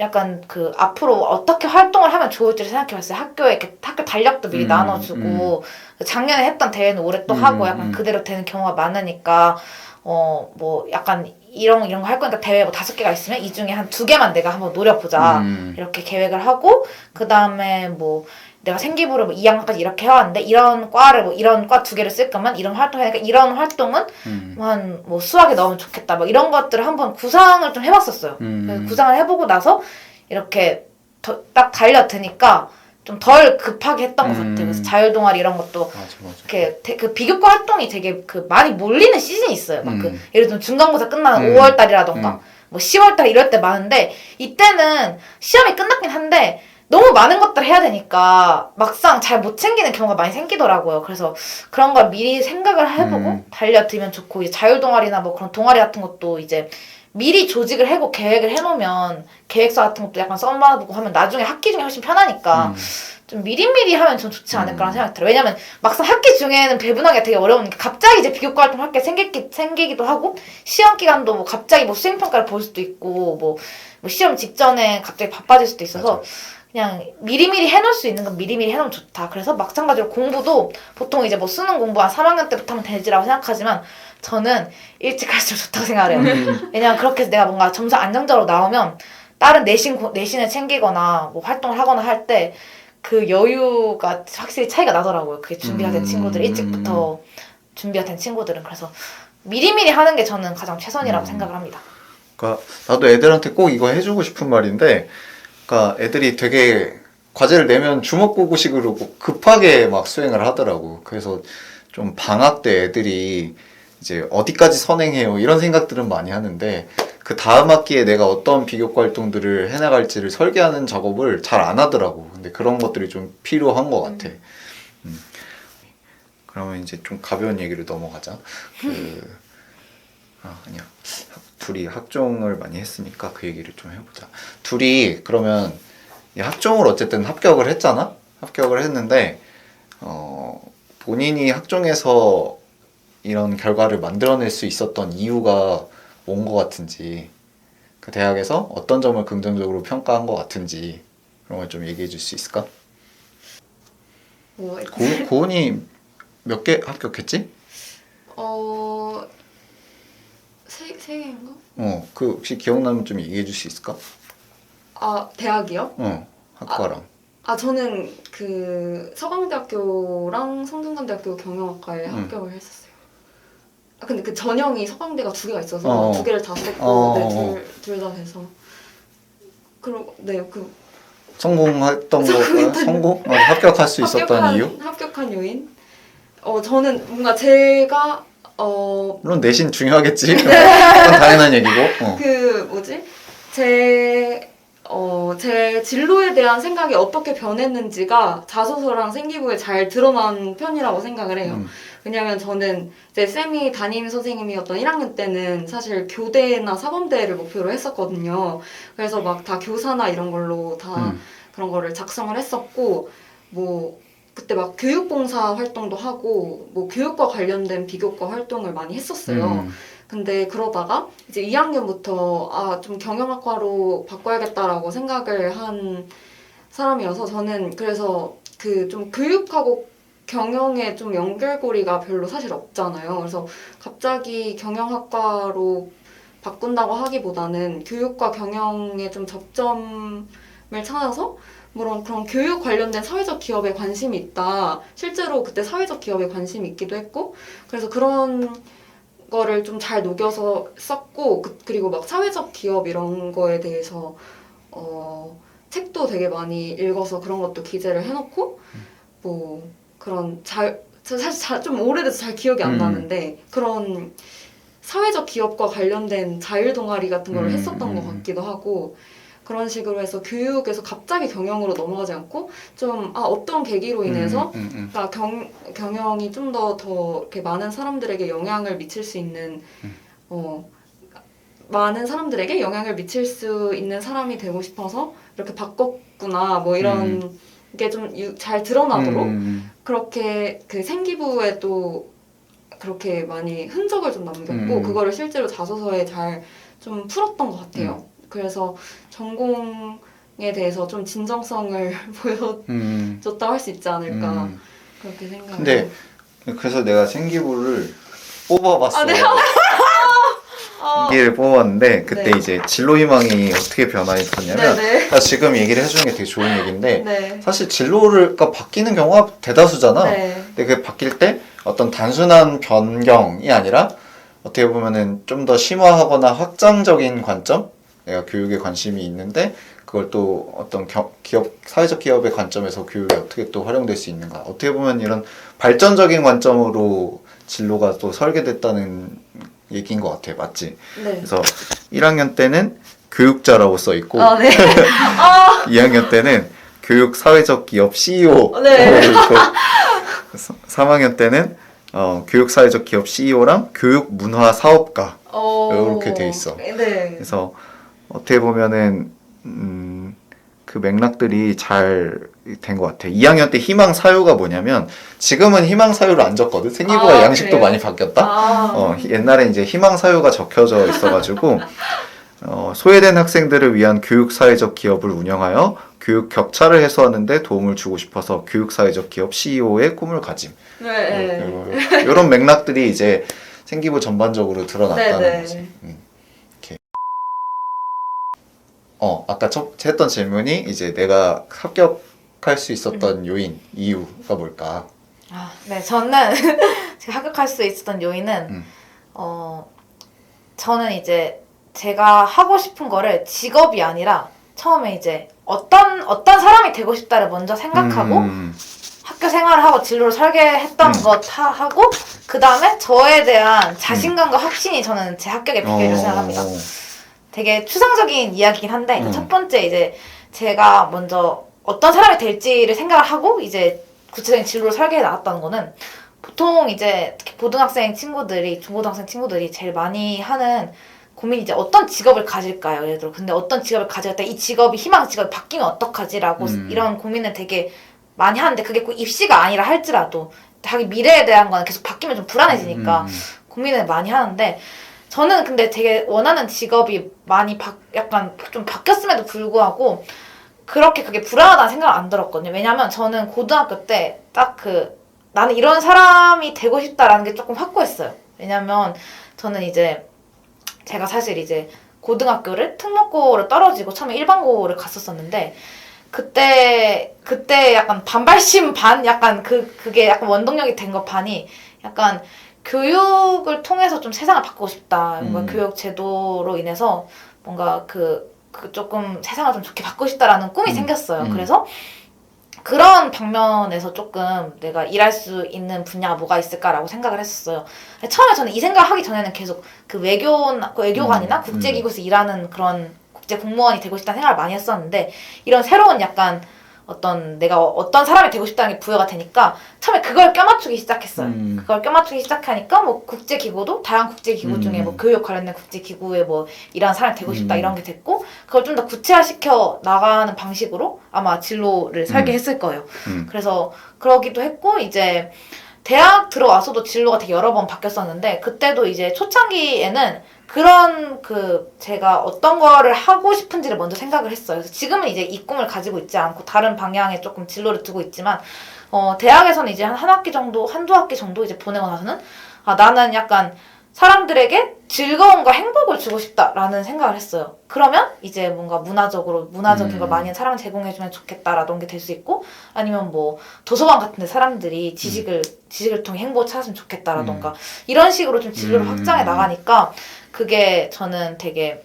Speaker 3: 약간 앞으로 어떻게 활동을 하면 좋을지를 생각해봤어요. 학교 달력도 미리 나눠주고 작년에 했던 대회는 올해 또 하고 약간 그대로 되는 경우가 많으니까 뭐 약간 이런 거 할 거니까 대회 뭐 5개가 있으면 이 중에 한 2개만 내가 한번 노려보자 이렇게 계획을 하고 그 다음에 뭐 내가 생기부를 뭐 2학년까지 이렇게 해왔는데 이런 과를 뭐 이런 과 2개를 쓸 거면 이런 활동 해야 되니까 이런 활동은 한 뭐 수학에 넣으면 좋겠다 뭐 이런 것들을 한번 구상을 좀 해봤었어요. 그래서 구상을 해보고 나서 이렇게 딱 달려드니까 좀 덜 급하게 했던 것 같아요. 그래서 자율동아리 이런 것도 이렇게 그 비교과 활동이 되게 많이 몰리는 시즌이 있어요. 막 예를 들면 중간고사 끝나는 5월달이라던가 뭐 10월달 이럴 때 많은데 이때는 시험이 끝났긴 한데 너무 많은 것들을 해야 되니까 막상 잘 못 챙기는 경우가 많이 생기더라고요. 그래서 그런 걸 미리 생각을 해보고 달려들면 좋고 이제 자율동아리나 뭐 그런 동아리 같은 것도 이제 미리 조직을 하고 계획을 해놓으면 계획서 같은 것도 약간 써봐보고 하면 나중에 학기 중에 훨씬 편하니까 좀 미리미리 하면 좀 좋지 않을까라는 생각이 들어요. 왜냐면 막상 학기 중에는 배분하기가 되게 어려우니까 갑자기 이제 비교과 활동 할 게 생기기도 하고 시험 기간도 뭐 갑자기 뭐 수행평가를 볼 수도 있고 뭐 시험 직전에 갑자기 바빠질 수도 있어서 그냥 미리미리 해놓을 수 있는 건 미리미리 해놓으면 좋다. 그래서 마찬가지로 공부도 보통 이제 뭐 수능 공부 한 3학년 때부터 하면 되지라고 생각하지만 저는 일찍 할수록 좋다고 생각을 해요. 왜냐면 그렇게 해서 내가 뭔가 점수 안정적으로 나오면 다른 내신을 챙기거나 뭐 활동을 하거나 할 때 그 여유가 확실히 차이가 나더라고요. 그게 준비가 된 친구들, 일찍부터 준비가 된 친구들은. 그래서 미리미리 하는 게 저는 가장 최선이라고 생각을 합니다.
Speaker 1: 그러니까 나도 애들한테 꼭 이거 해주고 싶은 말인데 그러니까 애들이 되게 과제를 내면 주먹구구식으로 급하게 막 수행을 하더라고. 그래서 좀 방학 때 애들이 이제 어디까지 선행해요 이런 생각들은 많이 하는데 그 다음 학기에 내가 어떤 비교과 활동들을 해나갈지를 설계하는 작업을 잘 안 하더라고. 근데 그런 것들이 좀 필요한 것 같아. 그러면 이제 좀 가벼운 얘기를 넘어가자. 아니야. 둘이 학종을 많이 했으니까 그 얘기를 좀 해보자. 둘이 그러면 이 학종을 어쨌든 합격을 했잖아? 합격을 했는데 본인이 학종에서 이런 결과를 만들어낼 수 있었던 이유가 뭔 것 같은지 그 대학에서 어떤 점을 긍정적으로 평가한 것 같은지 그런 걸 좀 얘기해 줄 수 있을까?
Speaker 2: 뭐
Speaker 1: 고은이 몇 개 합격했지?
Speaker 2: 세 세 개인가?
Speaker 1: 그 혹시 기억나면 좀 얘기해 줄 수 있을까?
Speaker 2: 아, 대학이요?
Speaker 1: 학과랑.
Speaker 2: 저는 그 서강대학교랑 성균관대학교 경영학과에 합격을 했었어요. 근데 그 전형이 서강대가 2개가 있어서 2개를 다 썼고, 네, 둘 다 돼서. 그리고, 네,
Speaker 1: 성공했던 거, 합격할 수 있었던 이유?
Speaker 2: 합격한 요인? 저는 뭔가 제가,
Speaker 1: 물론 내신 중요하겠지. 그건 당연한 얘기고.
Speaker 2: 제 진로에 대한 생각이 어떻게 변했는지가 자소서랑 생기부에 잘 드러난 편이라고 생각을 해요. 왜냐면 저는 이제 쌤이 담임 선생님이었던 1학년 때는 사실 교대나 사범대를 목표로 했었거든요. 그래서 막 다 교사나 이런 걸로 다 그런 거를 작성을 했었고, 뭐, 그때 막 교육봉사 활동도 하고, 뭐, 교육과 관련된 비교과 활동을 많이 했었어요. 근데 그러다가 이제 2학년부터 좀 경영학과로 바꿔야겠다라고 생각을 한 사람이어서 저는 그래서 그 좀 교육하고 경영에 좀 연결고리가 별로 사실 없잖아요. 그래서 갑자기 경영학과로 바꾼다고 하기보다는 교육과 경영에 좀 접점을 찾아서 물론 그런 교육 관련된 사회적 기업에 관심이 있다. 실제로 그때 사회적 기업에 관심이 있기도 했고 그래서 그런 거를 좀 잘 녹여서 썼고 그리고 막 사회적 기업 이런 거에 대해서 책도 되게 많이 읽어서 그런 것도 기재를 해놓고 뭐 그런 사실 좀 오래돼서 잘 기억이 안 나는데 그런 사회적 기업과 관련된 자율 동아리 같은 걸 했었던 것 같기도 하고 그런 식으로 해서 교육에서 갑자기 경영으로 넘어가지 않고 좀 어떤 계기로 인해서 그러니까 경영이 좀 더 이렇게 많은 사람들에게 영향을 미칠 수 있는 많은 사람들에게 영향을 미칠 수 있는 사람이 되고 싶어서 이렇게 바꿨구나 뭐 이런 게 좀 잘 드러나도록 그렇게 그 생기부에도 그렇게 많이 흔적을 좀 남겼고 그거를 실제로 자소서에 잘 좀 풀었던 것 같아요. 그래서 전공에 대해서 좀 진정성을 보여줬다 할 수 있지 않을까 그렇게 생각해요.
Speaker 1: 근데 그래서 내가 생기부를 뽑아봤어.
Speaker 2: 네.
Speaker 1: 생기를 뽑았는데 그때
Speaker 2: 네.
Speaker 1: 이제 진로 희망이 어떻게 변화했었냐면
Speaker 2: 네.
Speaker 1: 나 지금 얘기를 해주는 게 되게 좋은 얘기인데
Speaker 2: 네.
Speaker 1: 사실 진로가 바뀌는 경우가 대다수잖아.
Speaker 2: 네.
Speaker 1: 근데 그게 바뀔 때 어떤 단순한 변경이 아니라 어떻게 보면은 좀 더 심화하거나 확장적인 관점? 내가 교육에 관심이 있는데 그걸 또 어떤 사회적 기업의 관점에서 교육이 어떻게 또 활용될 수 있는가. 어떻게 보면 이런 발전적인 관점으로 진로가 또 설계됐다는 얘기인 것 같아. 맞지?
Speaker 2: 네.
Speaker 1: 그래서 1학년 때는 교육자라고 써 있고
Speaker 2: 네.
Speaker 1: 2학년 때는 교육 사회적 기업 CEO
Speaker 2: 네.
Speaker 1: 있고 3학년 때는 교육 사회적 기업 CEO랑 교육 문화 사업가 이렇게 돼 있어.
Speaker 2: 네.
Speaker 1: 그래서 어떻게 보면은 그 맥락들이 잘 된 것 같아. 2학년 때 희망 사유가 뭐냐면 지금은 희망 사유를 안 적거든. 생기부가 양식도
Speaker 2: 그래요?
Speaker 1: 많이 바뀌었다. 옛날에 이제 희망 사유가 적혀져 있어가지고 소외된 학생들을 위한 교육 사회적 기업을 운영하여 교육 격차를 해소하는 데 도움을 주고 싶어서 교육 사회적 기업 CEO의 꿈을 가짐.
Speaker 2: 네.
Speaker 1: 이런 맥락들이 이제 생기부 전반적으로 드러났다는
Speaker 2: 네.
Speaker 1: 거지. 이렇게. 아까 했던 질문이 이제 내가 합격할 수 있었던 요인, 이유가 뭘까?
Speaker 3: 네, 저는 제가 합격할 수 있었던 요인은 저는 이제 제가 하고 싶은 거를 직업이 아니라 처음에 이제 어떤 사람이 되고 싶다를 먼저 생각하고 학교 생활을 하고 진로를 설계했던 것 하고 그 다음에 저에 대한 자신감과 확신이 저는 제 합격의 비결이라고 생각합니다. 되게 추상적인 이야기긴 한데 첫 번째 이제 제가 먼저 어떤 사람이 될지를 생각을 하고 이제 구체적인 진로를 설계해 나갔다는 거는 보통 이제 특히 고등학생 친구들이 중고등학생 친구들이 제일 많이 하는 고민이 이제 어떤 직업을 가질까요? 예를 들어 근데 어떤 직업을 가질 때 이 직업이 희망 직업이 바뀌면 어떡하지라고 이런 고민을 되게 많이 하는데 그게 꼭 입시가 아니라 할지라도 자기 미래에 대한 거는 계속 바뀌면 좀 불안해지니까 고민을 많이 하는데 저는 근데 되게 원하는 직업이 많이 약간 좀 바뀌었음에도 불구하고 그렇게 그게 불안하다는 생각을 안 들었거든요. 왜냐면 저는 고등학교 때 딱 나는 이런 사람이 되고 싶다라는 게 조금 확고했어요. 왜냐면 저는 이제 제가 사실 이제 고등학교를 특목고를 떨어지고 처음에 일반고를 갔었었는데 그때 약간 반발심 반 약간 그게 약간 원동력이 된 거 반이 약간 교육을 통해서 좀 세상을 바꾸고 싶다. 뭔가 교육 제도로 인해서 뭔가 그 조금 세상을 좀 좋게 바꾸고 싶다라는 꿈이 생겼어요. 그래서 그런 방면에서 조금 내가 일할 수 있는 분야가 뭐가 있을까라고 생각을 했었어요. 처음에 저는 이 생각을 하기 전에는 계속 그 외교관이나 국제기구에서 일하는 그런 국제 공무원이 되고 싶다는 생각을 많이 했었는데 이런 새로운 약간 내가 어떤 사람이 되고 싶다는 게 부여가 되니까 처음에 그걸 껴맞추기 시작했어요. 그걸 껴맞추기 시작하니까 뭐 국제기구도 다양한 국제기구 중에 뭐 교육 관련된 국제기구에 뭐 이런 사람이 되고 싶다 이런 게 됐고 그걸 좀 더 구체화시켜 나가는 방식으로 아마 진로를 설계했을 거예요. 그래서 그러기도 했고 이제 대학 들어와서도 진로가 되게 여러 번 바뀌었었는데 그때도 이제 초창기에는 그런 제가 어떤 거를 하고 싶은지를 먼저 생각을 했어요. 그래서 지금은 이제 이 꿈을 가지고 있지 않고 다른 방향에 조금 진로를 두고 있지만 대학에서는 이제 한 학기 정도, 한두 학기 정도 이제 보내고 나서는 나는 약간 사람들에게 즐거움과 행복을 주고 싶다라는 생각을 했어요. 그러면 이제 뭔가 문화적인 걸 많이 사람을 제공해주면 좋겠다라던 게 될 수 있고 아니면 뭐 도서관 같은 데 사람들이 지식을 통해 행복을 찾았으면 좋겠다라던가 이런 식으로 좀 진로를 확장해 나가니까 그게 저는 되게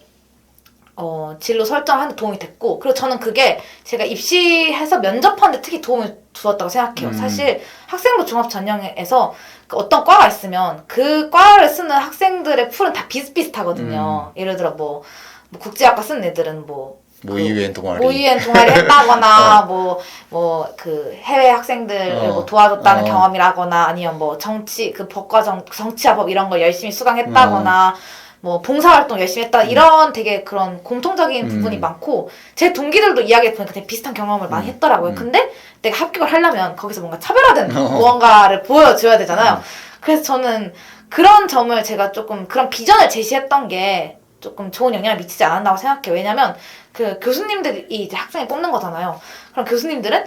Speaker 3: 진로 설정하는 데 도움이 됐고 그리고 저는 그게 제가 입시해서 면접하는데 특히 도움을 주었다고 생각해요. 사실 학생부 종합 전형에서 어떤 과가 있으면 그 과를 쓰는 학생들의 풀은 다 비슷비슷하거든요. 예를 들어 뭐 국제학과 쓰는 애들은
Speaker 1: 모의유엔 동아리.
Speaker 3: 모의유엔 동아리 했다거나 그 해외 학생들을 뭐 도와줬다는 경험이라거나 아니면 뭐 정치와 법 이런 걸 열심히 수강했다거나 뭐 봉사활동 열심히 했다 이런 되게 그런 공통적인 부분이 많고 제 동기들도 이야기해 보니까 되게 비슷한 경험을 많이 했더라고요. 근데 내가 합격을 하려면 거기서 뭔가 차별화된 무언가를 보여줘야 되잖아요. 그래서 저는 그런 점을 제가 조금 그런 비전을 제시했던 게 조금 좋은 영향을 미치지 않았다고 생각해요. 왜냐면 그 교수님들이 이제 학생을 뽑는 거잖아요. 그럼 교수님들은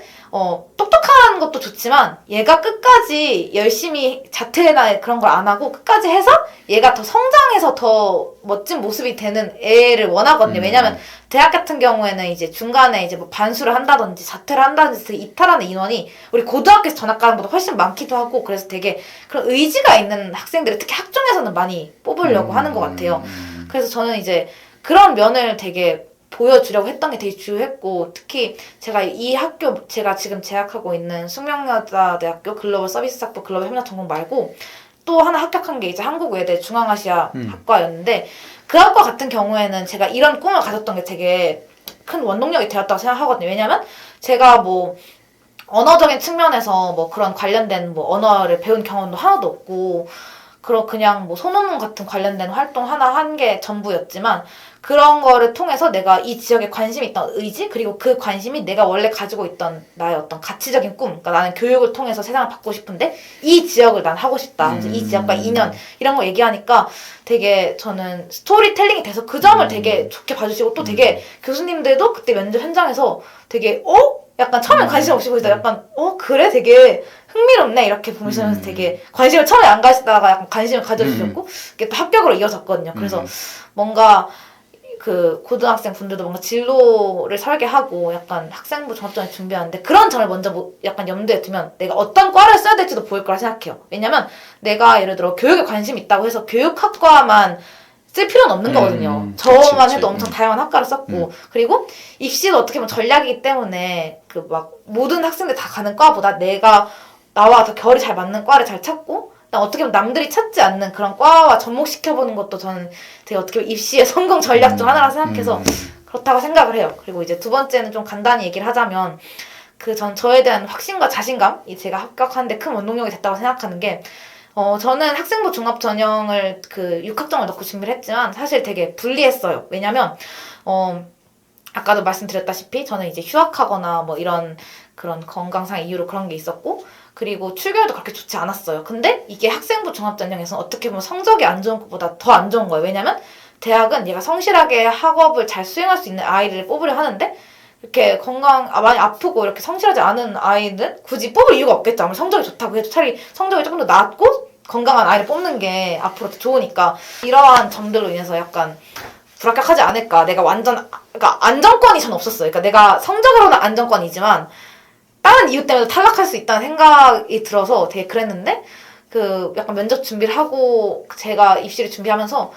Speaker 3: 똑똑한 것도 좋지만 얘가 끝까지 열심히 자퇴나 그런 걸 안 하고 끝까지 해서 얘가 더 성장해서 더 멋진 모습이 되는 애를 원하거든요. 왜냐면 대학 같은 경우에는 이제 중간에 이제 뭐 반수를 한다든지 자퇴를 한다든지 그 이탈하는 인원이 우리 고등학교에서 전학 가는 것보다 훨씬 많기도 하고 그래서 되게 그런 의지가 있는 학생들을 특히 학종에서는 많이 뽑으려고 하는 것 같아요. 그래서 저는 이제 그런 면을 되게 보여주려고 했던 게 되게 주요했고 특히 제가 제가 지금 재학하고 있는 숙명여자대학교 글로벌 서비스학부 글로벌 협력 전공 말고 또 하나 합격한 게 이제 한국외대 중앙아시아 학과였는데 그 학과 같은 경우에는 제가 이런 꿈을 가졌던 게 되게 큰 원동력이 되었다고 생각하거든요. 왜냐면 제가 뭐 언어적인 측면에서 뭐 그런 관련된 뭐 언어를 배운 경험도 하나도 없고 그냥 뭐 소논문 같은 관련된 활동 하나 한 게 전부였지만 그런 거를 통해서 내가 이 지역에 관심이 있던 의지 그리고 그 관심이 내가 원래 가지고 있던 나의 어떤 가치적인 꿈 그러니까 나는 교육을 통해서 세상을 바꾸고 싶은데 이 지역을 난 하고 싶다 이 지역과 인연 이런 거 얘기하니까 되게 저는 스토리텔링이 돼서 그 점을 되게 좋게 봐주시고 또 되게 교수님들도 그때 면접 현장에서 되게 약간 처음엔 관심 없이 보시다 약간 그래 되게 흥미롭네 이렇게 보시면서 되게 관심을 처음에 안 가시다가 약간 관심을 가져주셨고 그게 또 합격으로 이어졌거든요. 그래서 뭔가 그 고등학생 분들도 뭔가 진로를 설계하고 약간 학생부 종합전에 준비하는데 그런 점을 먼저 약간 염두에 두면 내가 어떤 과를 써야 될지도 보일 거라 생각해요. 왜냐면 내가 예를 들어 교육에 관심이 있다고 해서 교육학과만 쓸 필요는 없는 거거든요. 저만 해도 엄청 다양한 학과를 썼고 그리고 입시도 어떻게 보면 전략이기 때문에 그 막 모든 학생들 다 가는 과보다 내가 나와 더 결이 잘 맞는 과를 잘 찾고 어떻게 보면 남들이 찾지 않는 그런 과와 접목시켜보는 것도 저는 되게 어떻게 보면 입시의 성공 전략 중 하나라 생각해서 그렇다고 생각을 해요. 그리고 이제 두 번째는 좀 간단히 얘기를 하자면 저에 대한 확신과 자신감이 제가 합격하는데 큰 원동력이 됐다고 생각하는 게 저는 학생부 종합 전형을 6학점을 넣고 준비를 했지만 사실 되게 불리했어요. 왜냐면 아까도 말씀드렸다시피 저는 이제 휴학하거나 뭐 이런 그런 건강상 이유로 그런 게 있었고 그리고 출결도 그렇게 좋지 않았어요. 근데 이게 학생부 종합 전형에서는 어떻게 보면 성적이 안 좋은 것보다 더 안 좋은 거예요. 왜냐면 대학은 얘가 성실하게 학업을 잘 수행할 수 있는 아이를 뽑으려 하는데 이렇게 많이 아프고 이렇게 성실하지 않은 아이는 굳이 뽑을 이유가 없겠죠. 아무리 성적이 좋다고 해도 차라리 성적이 조금 더 낮고 건강한 아이를 뽑는 게 앞으로 더 좋으니까 이러한 점들로 인해서 약간 불합격하지 않을까. 내가 완전 그러니까 안정권이 전 없었어요. 그러니까 내가 성적으로는 안정권이지만 다른 이유 때문에 탈락할 수 있다는 생각이 들어서 되게 그랬는데 그 약간 면접 준비를 하고 제가 입시를 준비하면서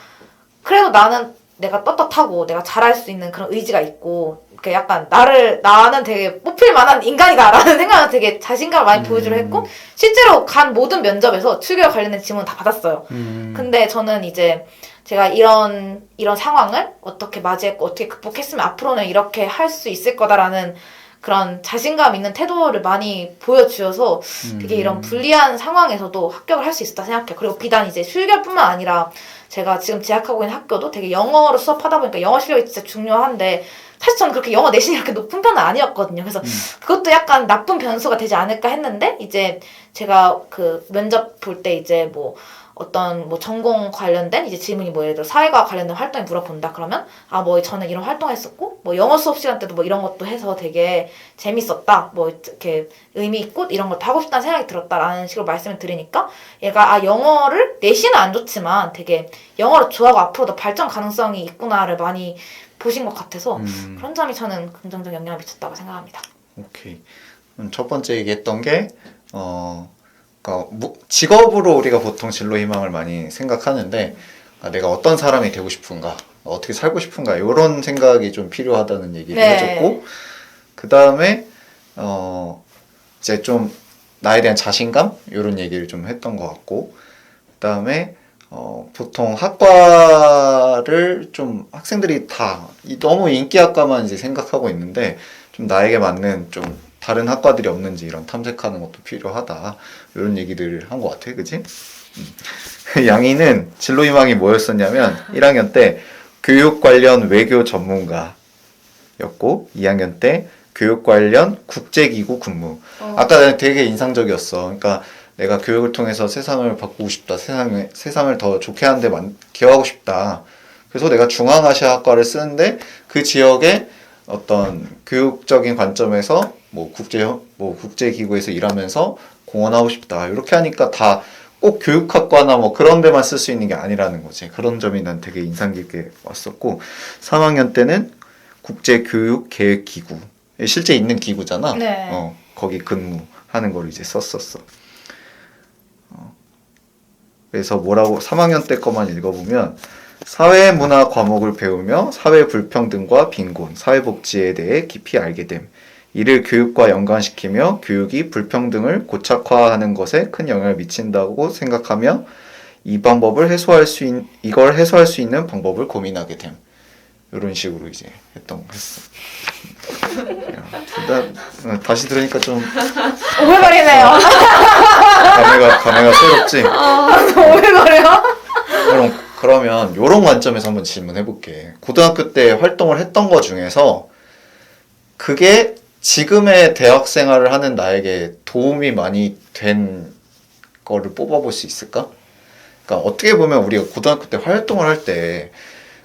Speaker 3: 그래도 나는 내가 떳떳하고 내가 잘할 수 있는 그런 의지가 있고 그 약간 나는 되게 뽑힐 만한 인간이다라는 생각을 되게 자신감을 많이 보여주려 했고 실제로 간 모든 면접에서 출결 관련된 질문 다 받았어요. 근데 저는 이제 제가 이런 상황을 어떻게 맞이했고 어떻게 극복했으면 앞으로는 이렇게 할 수 있을 거다라는 그런 자신감 있는 태도를 많이 보여주셔서 되게 이런 불리한 상황에서도 합격을 할 수 있었다 생각해요. 그리고 비단 이제 출결뿐만 아니라 제가 지금 재학하고 있는 학교도 되게 영어로 수업하다 보니까 영어 실력이 진짜 중요한데 사실 저는 그렇게 영어 내신이 이렇게 높은 편은 아니었거든요. 그래서 그것도 약간 나쁜 변수가 되지 않을까 했는데 이제 제가 그 면접 볼 때 이제 뭐 어떤 뭐 전공 관련된 이제 질문이 뭐 예를 들어 사회과학 관련된 활동이 물어본다 그러면 아 뭐 저는 이런 활동했었고 뭐 영어 수업 시간 때도 뭐 이런 것도 해서 되게 재밌었다 뭐 이렇게 의미 있고 이런 것도 하고 싶다는 생각이 들었다라는 식으로 말씀을 드리니까 얘가 아 영어를 내신은 안 좋지만 되게 영어를 좋아하고 앞으로 더 발전 가능성이 있구나를 많이 보신 것 같아서 그런 점이 저는 긍정적 영향을 미쳤다고 생각합니다.
Speaker 1: 오케이. 첫 번째 얘기했던 게 그러니까 직업으로 우리가 보통 진로 희망을 많이 생각하는데 내가 어떤 사람이 되고 싶은가, 어떻게 살고 싶은가 이런 생각이 좀 필요하다는 얘기를 해줬고 그 다음에 이제 좀 나에 대한 자신감 이런 얘기를 좀 했던 것 같고 그 다음에 보통 학과를 좀 학생들이 다 너무 인기 학과만 이제 생각하고 있는데 좀 나에게 맞는 좀 다른 학과들이 없는지 이런 탐색하는 것도 필요하다 이런 얘기들을 한 것 같아, 그치? 양이는 진로 희망이 뭐였었냐면 1학년 때 교육 관련 외교 전문가였고 2학년 때 교육 관련 국제기구 근무. 아까 되게 인상적이었어. 그러니까 내가 교육을 통해서 세상을 바꾸고 싶다. 세상을 더 좋게 하는데 기여하고 싶다. 그래서 내가 중앙아시아학과를 쓰는데 그 지역에 어떤 교육적인 관점에서 뭐 국제기구에서 일하면서 공헌하고 싶다. 이렇게 하니까 다 꼭 교육학과나 뭐 그런 데만 쓸 수 있는 게 아니라는 거지. 그런 점이 난 되게 인상 깊게 왔었고 3학년 때는 국제교육계획기구. 실제 있는 기구잖아.
Speaker 3: 네.
Speaker 1: 거기 근무하는 걸 이제 썼었어. 그래서 뭐라고 3학년 때 거만 읽어보면 사회문화 과목을 배우며 사회 불평등과 빈곤, 사회복지에 대해 깊이 알게 됨. 이를 교육과 연관시키며 교육이 불평등을 고착화하는 것에 큰 영향을 미친다고 생각하며 이걸 해소할 수 있는 방법을 고민하게 됨. 이런 식으로 이제 했던 거 했어. 다시 들으니까 좀
Speaker 3: 오글거리네요.
Speaker 1: 감회가 새롭지?
Speaker 3: 오글거려?
Speaker 1: 그러면 이런 관점에서 한번 질문해볼게. 고등학교 때 활동을 했던 거 중에서 그게 지금의 대학 생활을 하는 나에게 도움이 많이 된 거를 뽑아볼 수 있을까? 그러니까 어떻게 보면 우리가 고등학교 때 활동을 할 때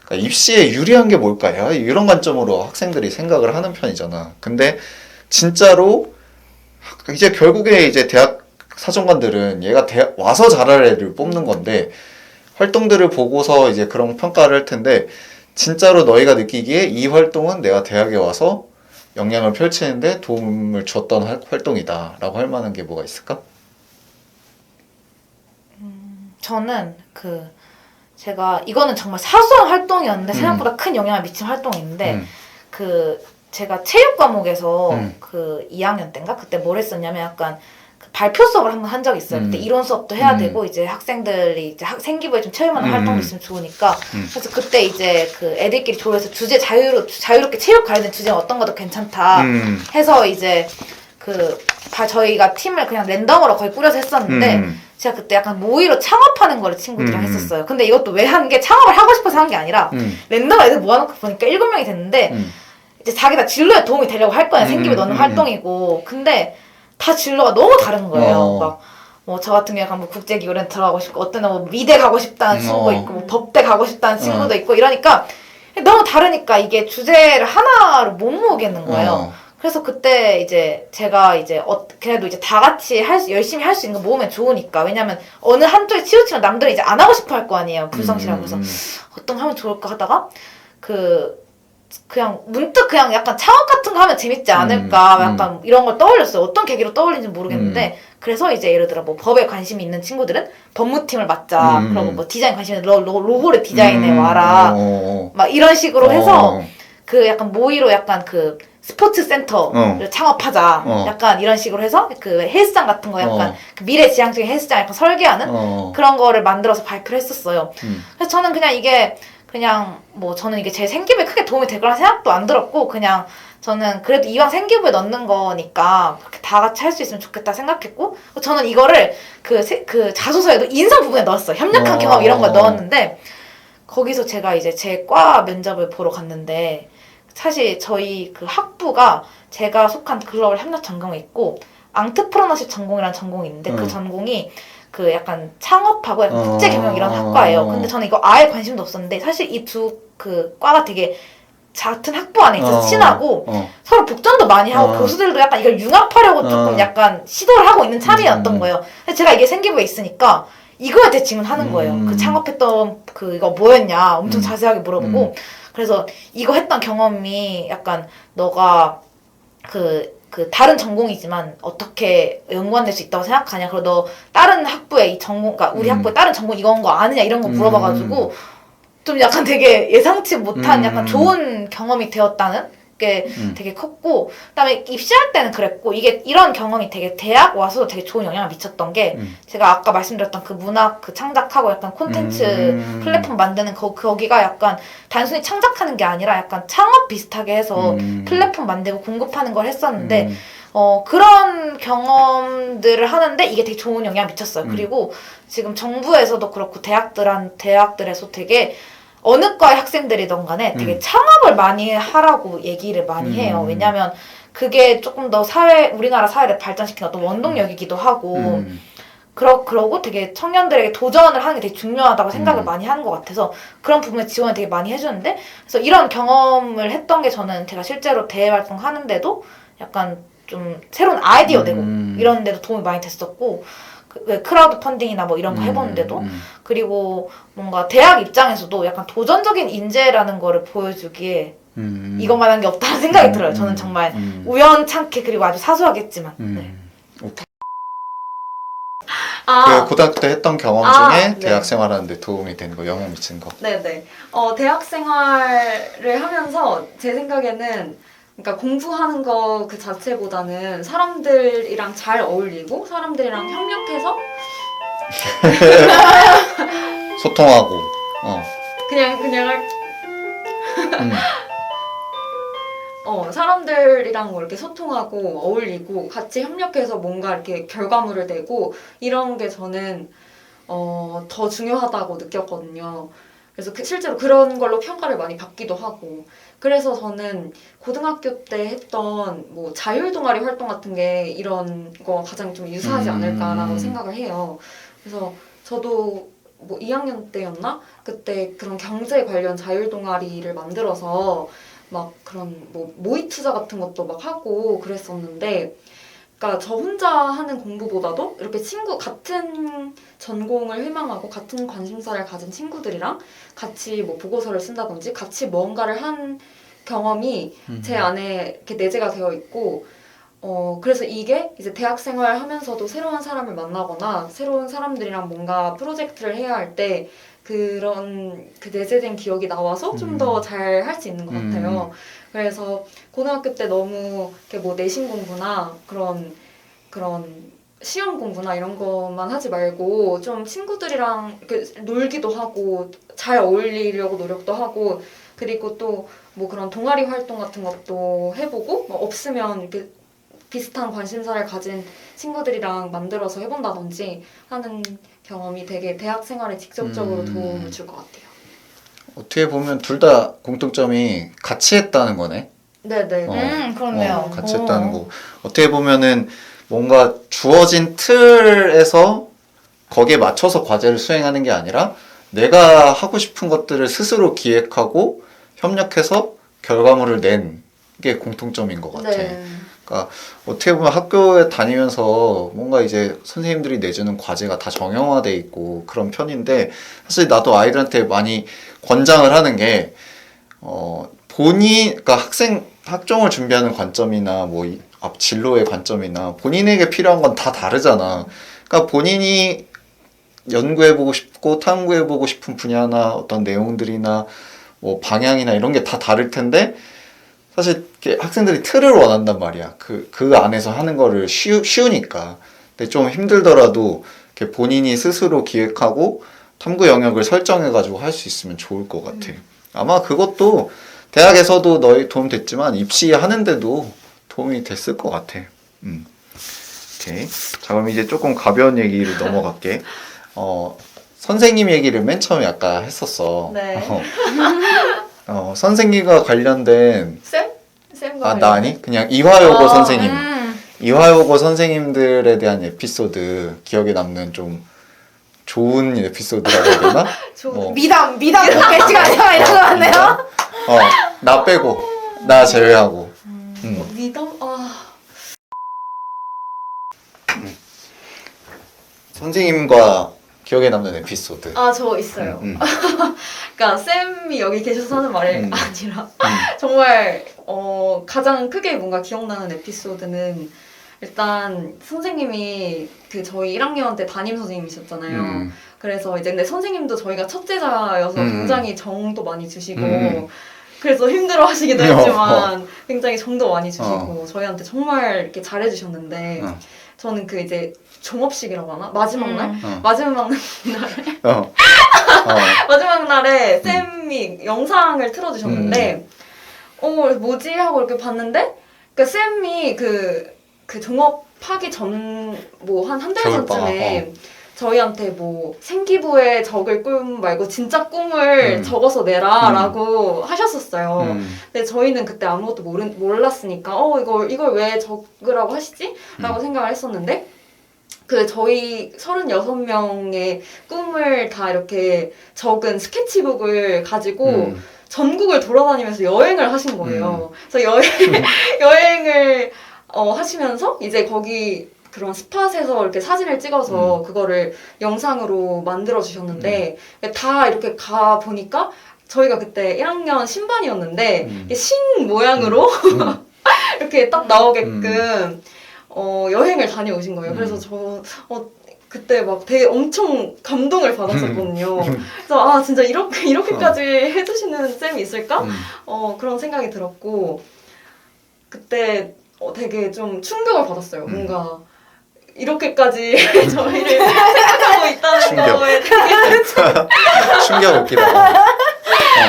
Speaker 1: 그러니까 입시에 유리한 게 뭘까요? 이런 관점으로 학생들이 생각을 하는 편이잖아. 근데 진짜로 이제 결국에 이제 대학 사정관들은 얘가 와서 잘할 애를 뽑는 건데 활동들을 보고서 이제 그런 평가를 할 텐데 진짜로 너희가 느끼기에 이 활동은 내가 대학에 와서 역량을 펼치는데 도움을 줬던 활동이다 라고 할 만한 게 뭐가 있을까?
Speaker 3: 저는 제가 이거는 정말 사소한 활동이었는데 생각보다 큰 영향을 미친 활동인데 제가 체육 과목에서 2학년 때인가 그때 뭘 했었냐면 약간 발표 수업을 한번 한 적이 있어요. 그때 이론 수업도 해야 되고 이제 학생들이 이제 생기부에 좀 체험하는 활동도 있으면 좋으니까 그래서 그때 이제 애들끼리 조율해서 주제 자유롭게 체육 관련된 주제는 어떤 것도 괜찮다 해서 이제 저희가 팀을 그냥 랜덤으로 거의 꾸려서 했었는데 제가 그때 약간 모의로 창업하는 거를 친구들이랑 했었어요. 근데 이것도 왜 한 게 창업을 하고 싶어서 한 게 아니라 랜덤 애들 모아놓고 보니까 7명이 됐는데 이제 자기 다 진로에 도움이 되려고 할 거야. 생기부에 넣는 활동이고 근데 다 진로가 너무 다른 거예요. 막 뭐 저 같은 경우에 뭐 국제기구에 들어가고 싶고 어떤 애는 뭐 미대 가고 싶다는 친구도 있고 뭐 법대 가고 싶다는 친구도 있고 이러니까 너무 다르니까 이게 주제를 하나로 못 모으겠는 거예요. 그래서 그때 이제 제가 이제 그래도 이제 다 같이 열심히 할 수 있는 거 모으면 좋으니까. 왜냐면 어느 한쪽에 치우치면 남들은 이제 안 하고 싶어 할 거 아니에요. 불성실하고. 그래서 어떤 거 하면 좋을까 하다가 그냥 문득 그냥 약간 창업 같은 거 하면 재밌지 않을까 약간 이런 걸 떠올렸어요. 어떤 계기로 떠올린지 모르겠는데 그래서 이제 예를 들어 뭐 법에 관심이 있는 친구들은 법무팀을 맡자. 그리고 뭐 디자인 관심 있는 로고를 디자인해 와라. 막 이런 식으로 해서 그 약간 모의로 약간 그 스포츠 센터를 창업하자. 약간 이런 식으로 해서 그 헬스장 같은 거 약간 그 미래지향적인 헬스장 약간 설계하는 그런 거를 만들어서 발표를 했었어요. 그래서 저는 그냥 뭐 저는 이게 제 생기부에 크게 도움이 될 거란 생각도 안 들었고 그냥 저는 그래도 이왕 생기부에 넣는 거니까 그렇게 다 같이 할 수 있으면 좋겠다 생각했고 저는 이거를 그 자소서에도 인성 부분에 넣었어요. 협력한 경험 이런 거 넣었는데 거기서 제가 이제 제 과 면접을 보러 갔는데 사실 저희 그 학부가 제가 속한 글로벌 협력 전공이 있고 앙트프러너십 전공이라는 전공이 있는데 그 전공이 그 약간 창업하고 약간 국제 경영 이런 학과예요. 근데 저는 이거 아예 관심도 없었는데 사실 이 두 그 과가 되게 같은 학부 안에 있어서 친하고 서로 복전도 많이 하고 교수들도 약간 이걸 융합하려고 조금 약간 시도를 하고 있는 참이었던 거예요. 근데 제가 이게 생기부에 있으니까 이거에 대해 질문하는 거예요. 그 창업했던 이거 뭐였냐 엄청 자세하게 물어보고 그래서 이거 했던 경험이 약간 너가 그 다른 전공이지만 어떻게 연관될 수 있다고 생각하냐. 그리고 너 다른 학부에 이 전공, 그러니까 우리 학부에 다른 전공 이건 거 아느냐 이런 거 물어봐가지고 좀 약간 되게 예상치 못한 약간 좋은 경험이 되었다는 게 되게 컸고 그다음에 입시할 때는 그랬고 이게 이런 경험이 되게 대학 와서도 되게 좋은 영향을 미쳤던 게 제가 아까 말씀드렸던 그 문학 그 창작하고 약간 콘텐츠 플랫폼 만드는 거기가 약간 단순히 창작하는 게 아니라 약간 창업 비슷하게 해서 플랫폼 만들고 공급하는 걸 했었는데 그런 경험들을 하는데 이게 되게 좋은 영향을 미쳤어요. 그리고 지금 정부에서도 그렇고 대학들에서 되게 어느 과의 학생들이든 간에 되게 창업을 많이 하라고 얘기를 많이 해요. 왜냐면 그게 조금 더 우리나라 사회를 발전시키는 어떤 원동력이기도 하고 그러고 되게 청년들에게 도전을 하는 게 되게 중요하다고 생각을 많이 하는 것 같아서 그런 부분에 지원을 되게 많이 해주는데 그래서 이런 경험을 했던 게 저는 제가 실제로 대외 활동하는데도 약간 좀 새로운 아이디어 되고 이런 데도 도움이 많이 됐었고 크라우드 펀딩이나 뭐 이런 거 해보는데도 그리고 뭔가 대학 입장에서도 약간 도전적인 인재라는 거를 보여주기에 이것만한 게 없다는 생각이 들어요. 저는 정말 우연찮게 그리고 아주 사소하겠지만 네.
Speaker 1: 그 고등학교 때 했던 경험 중에
Speaker 2: 네.
Speaker 1: 대학 생활하는데 도움이 되는 거, 영향 미친 거.
Speaker 2: 네네. 대학 생활을 하면서 제 생각에는 그러니까 공부하는 거 그 자체보다는 사람들이랑 잘 어울리고 사람들이랑 협력해서
Speaker 1: 소통하고.
Speaker 2: 그냥 사람들이랑 뭐 이렇게 소통하고 어울리고 같이 협력해서 뭔가 이렇게 결과물을 내고 이런 게 저는 더 중요하다고 느꼈거든요. 그래서 실제로 그런 걸로 평가를 많이 받기도 하고 그래서 저는 고등학교 때 했던 뭐 자율 동아리 활동 같은 게 이런 거 가장 좀 유사하지 않을까라고 생각을 해요. 그래서 저도 뭐 2학년 때였나? 그때 그런 경제 관련 자율 동아리를 만들어서 막 그런 뭐 모의 투자 같은 것도 막 하고 그랬었는데 그러니까 저 혼자 하는 공부보다도 이렇게 같은 전공을 희망하고 같은 관심사를 가진 친구들이랑 같이 뭐 보고서를 쓴다든지 같이 뭔가를 한 경험이 제 안에 이렇게 내재가 되어 있고 그래서 이게 이제 대학 생활 하면서도 새로운 사람을 만나거나 새로운 사람들이랑 뭔가 프로젝트를 해야 할 때 그런 그 내재된 기억이 나와서 좀 더 잘 할 수 있는 것 같아요. 그래서 고등학교 때 너무 이렇게 뭐 내신 공부나 그런 시험 공부나 이런 것만 하지 말고 좀 친구들이랑 이렇게 놀기도 하고 잘 어울리려고 노력도 하고 그리고 또 뭐 그런 동아리 활동 같은 것도 해보고 뭐 없으면 이렇게 비슷한 관심사를 가진 친구들이랑 만들어서 해본다든지 하는 경험이 되게 대학 생활에 직접적으로 도움을 줄 것 같아요.
Speaker 1: 어떻게 보면 둘 다 공통점이 같이 했다는 거네.
Speaker 2: 네네.
Speaker 3: 그렇네요.
Speaker 1: 같이 했다는 거. 어떻게 보면은 뭔가 주어진 틀에서 거기에 맞춰서 과제를 수행하는 게 아니라 내가 하고 싶은 것들을 스스로 기획하고 협력해서 결과물을 낸 게 공통점인 것 같아.
Speaker 2: 네.
Speaker 1: 그러니까 어떻게 보면 학교에 다니면서 뭔가 이제 선생님들이 내주는 과제가 다 정형화돼 있고 그런 편인데 사실 나도 아이들한테 많이 권장을 하는 게 그러니까 학종을 준비하는 관점이나 뭐 앞 진로의 관점이나 본인에게 필요한 건 다 다르잖아. 그러니까 본인이 연구해보고 싶고 탐구해보고 싶은 분야나 어떤 내용들이나 뭐 방향이나 이런 게 다 다를 텐데 사실 이렇게 학생들이 틀을 원한단 말이야. 그 안에서 하는 거를 쉬우니까. 근데 좀 힘들더라도 이렇게 본인이 스스로 기획하고 탐구 영역을 설정해가지고 할 수 있으면 좋을 것 같아. 아마 그것도 대학에서도 너희 도움 됐지만 입시하는데도 도움이 됐을 것 같아. 오케이. 자, 그럼 이제 조금 가벼운 얘기로 넘어갈게. 선생님 얘기를 맨 처음에 아까 했었어.
Speaker 2: 네.
Speaker 1: 선생님과 관련된
Speaker 2: 쌤? 쌤과
Speaker 1: 나 아니? 그냥 이화여고 선생님.
Speaker 3: 음.
Speaker 1: 이화여고 선생님들에 대한 에피소드 기억에 남는 좀 좋은 에피소드라고 해야 되나?
Speaker 3: 미담 배치가 이런 거 같네요.
Speaker 1: 나 빼고 나 제외하고.
Speaker 2: 미담?
Speaker 1: 선생님과 기억에 남는 에피소드.
Speaker 2: 저 있어요.
Speaker 1: 음.
Speaker 2: 그러니까 쌤이 여기 계셔서 하는 말이 아니라 정말 가장 크게 뭔가 기억나는 에피소드는 일단 선생님이 그 저희 1학년 때 담임 선생님이셨잖아요. 그래서 이제 근데 선생님도 저희가 첫째자여서 굉장히 정도 많이 주시고 그래서 힘들어 하시기도 했지만 굉장히 정도 많이 주시고 저희한테 정말 이렇게 잘해주셨는데 저는 그 이제 종업식이라고 하나? 마지막 날? 마지막 날에 마지막 날에 쌤이 영상을 틀어주셨는데 뭐지? 하고 이렇게 봤는데 그 쌤이 그 종업하기 전 뭐 한 달 전쯤에 저희한테 뭐 생기부에 적을 꿈 말고 진짜 꿈을 적어서 내라라고 하셨었어요. 근데 저희는 그때 아무것도 몰랐으니까 이걸 왜 적으라고 하시지? 라고 생각을 했었는데 그 저희 36명의 꿈을 다 이렇게 적은 스케치북을 가지고 전국을 돌아다니면서 여행을 하신 거예요. 그래서 여행을 하시면서 이제 거기 그런 스팟에서 이렇게 사진을 찍어서 그거를 영상으로 만들어 주셨는데 다 이렇게 가 보니까 저희가 그때 1학년 신반이었는데 이게 신 모양으로 이렇게 딱 나오게끔 여행을 다녀오신 거예요. 그래서 저 그때 막 되게 엄청 감동을 받았었거든요. 그래서 진짜 이렇게까지 해주시는 쌤이 있을까? 그런 생각이 들었고 그때 되게 좀 충격을 받았어요. 뭔가 이렇게까지 저희를 생각하고 있다는 거에 되게
Speaker 1: 충격 웃기다.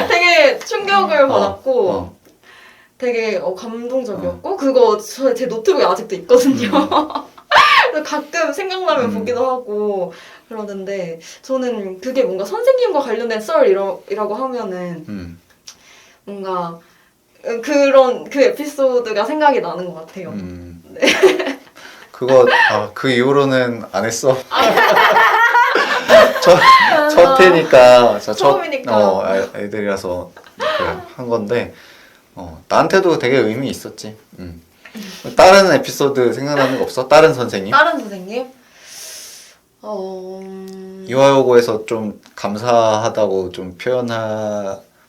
Speaker 2: 되게 충격을 받았고 되게 감동적이었고 그거 제 노트북에 아직도 있거든요. 그래서 가끔 생각나면 보기도 하고 그러는데 저는 그게 뭔가 선생님과 관련된 썰이라고 하면은 뭔가 그런 그 에피소드가 생각이 나는 것 같아요. 네.
Speaker 1: 그거 그 이후로는 안 했어. 첫 해니까
Speaker 2: 처음이니까.
Speaker 1: 애들이라서 한 건데 나한테도 되게 의미 있었지. 다른 에피소드 생각나는 거 없어? 다른 선생님?
Speaker 2: 다른 선생님?
Speaker 1: 이화여고에서 좀 감사하다고 좀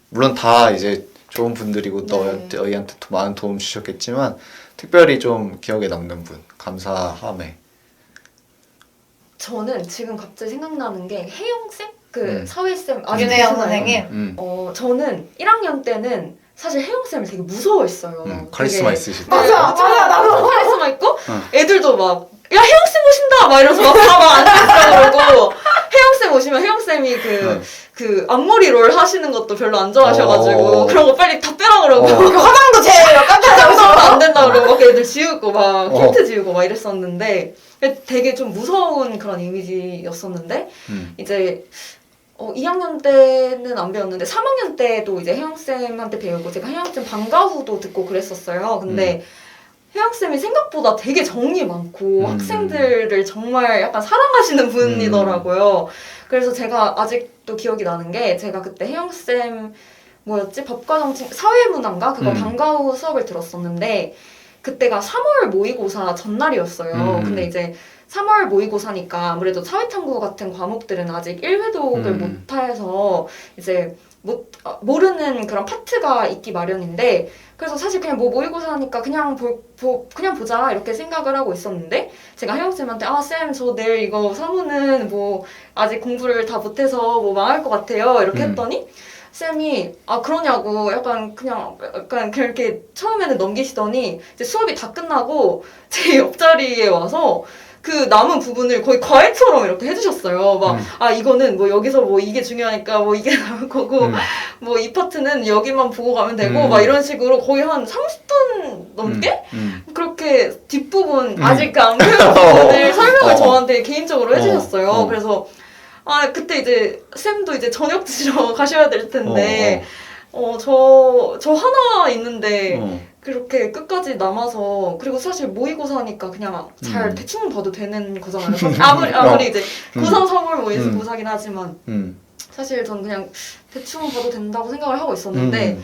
Speaker 1: 물론 다 이제 좋은 분들이고 너희한테 많은 도움 주셨겠지만 특별히 좀 기억에 남는 분 감사함에.
Speaker 2: 저는 지금 갑자기 생각나는 게 혜영쌤? 사회쌤
Speaker 3: 윤혜영 선생님.
Speaker 2: 저는 1학년 때는 사실 혜영쌤을 되게 무서워했어요.
Speaker 1: 카리스마 있으시다.
Speaker 3: 맞아 나도
Speaker 2: 카리스마 있고 애들도 막 야 혜영쌤 오신다! 막 이러면서 막 앉아있어 그러고 혜영쌤 오시면 혜영쌤이 그 앞머리 롤 하시는 것도 별로 안 좋아하셔가지고 그런 거 빨리 다 빼라 그러고
Speaker 3: 화장도 제일
Speaker 2: 화장도 안 된다 그러고 막 애들 지우고 막 힌트 지우고 막 이랬었는데 되게 좀 무서운 그런 이미지였었는데 이제 2학년 때는 안 배웠는데 3학년 때도 이제 혜영쌤한테 배우고 제가 혜영쌤 방과후도 듣고 그랬었어요. 근데 혜영쌤이 생각보다 되게 정이 많고 학생들을 정말 약간 사랑하시는 분이더라고요. 그래서 제가 아직도 기억이 나는 게 제가 그때 혜영쌤 뭐였지? 법과정 사회문화인가? 그거
Speaker 1: 음.
Speaker 2: 방과 후 수업을 들었었는데 그때가 3월 모의고사 전날이었어요. 근데 이제 3월 모의고사니까 아무래도 사회탐구 같은 과목들은 아직 1회독을 못해서 이제 모르는 그런 파트가 있기 마련인데 그래서 사실 그냥 뭐 모의고사 하니까 그냥 그냥 보자 이렇게 생각을 하고 있었는데 제가 혜영쌤한테 쌤 저 내일 이거 사무는 뭐 아직 공부를 다 못해서 뭐 망할 것 같아요 이렇게 했더니 쌤이 그러냐고 약간 그렇게 처음에는 넘기시더니 이제 수업이 다 끝나고 제 옆자리에 와서 그 남은 부분을 거의 과외처럼 이렇게 해주셨어요. 이거는 뭐 여기서 뭐 이게 중요하니까 뭐 이게 나올 거고, 뭐 이 파트는 여기만 보고 가면 되고, 막 이런 식으로 거의 한 30분 넘게? 그렇게 뒷부분, 아직 안 배운 부분을 설명을 저한테 개인적으로 해주셨어요. 그래서, 그때 이제, 쌤도 이제 저녁 드시러 가셔야 될 텐데, 저 하나 있는데, 그렇게 끝까지 남아서 그리고 사실 모의고사니까 그냥 잘 대충 봐도 되는 거잖아요. 사실 아무리 이제 고3, 3월 모의고사긴 하지만 사실 전 그냥 대충 봐도 된다고 생각을 하고 있었는데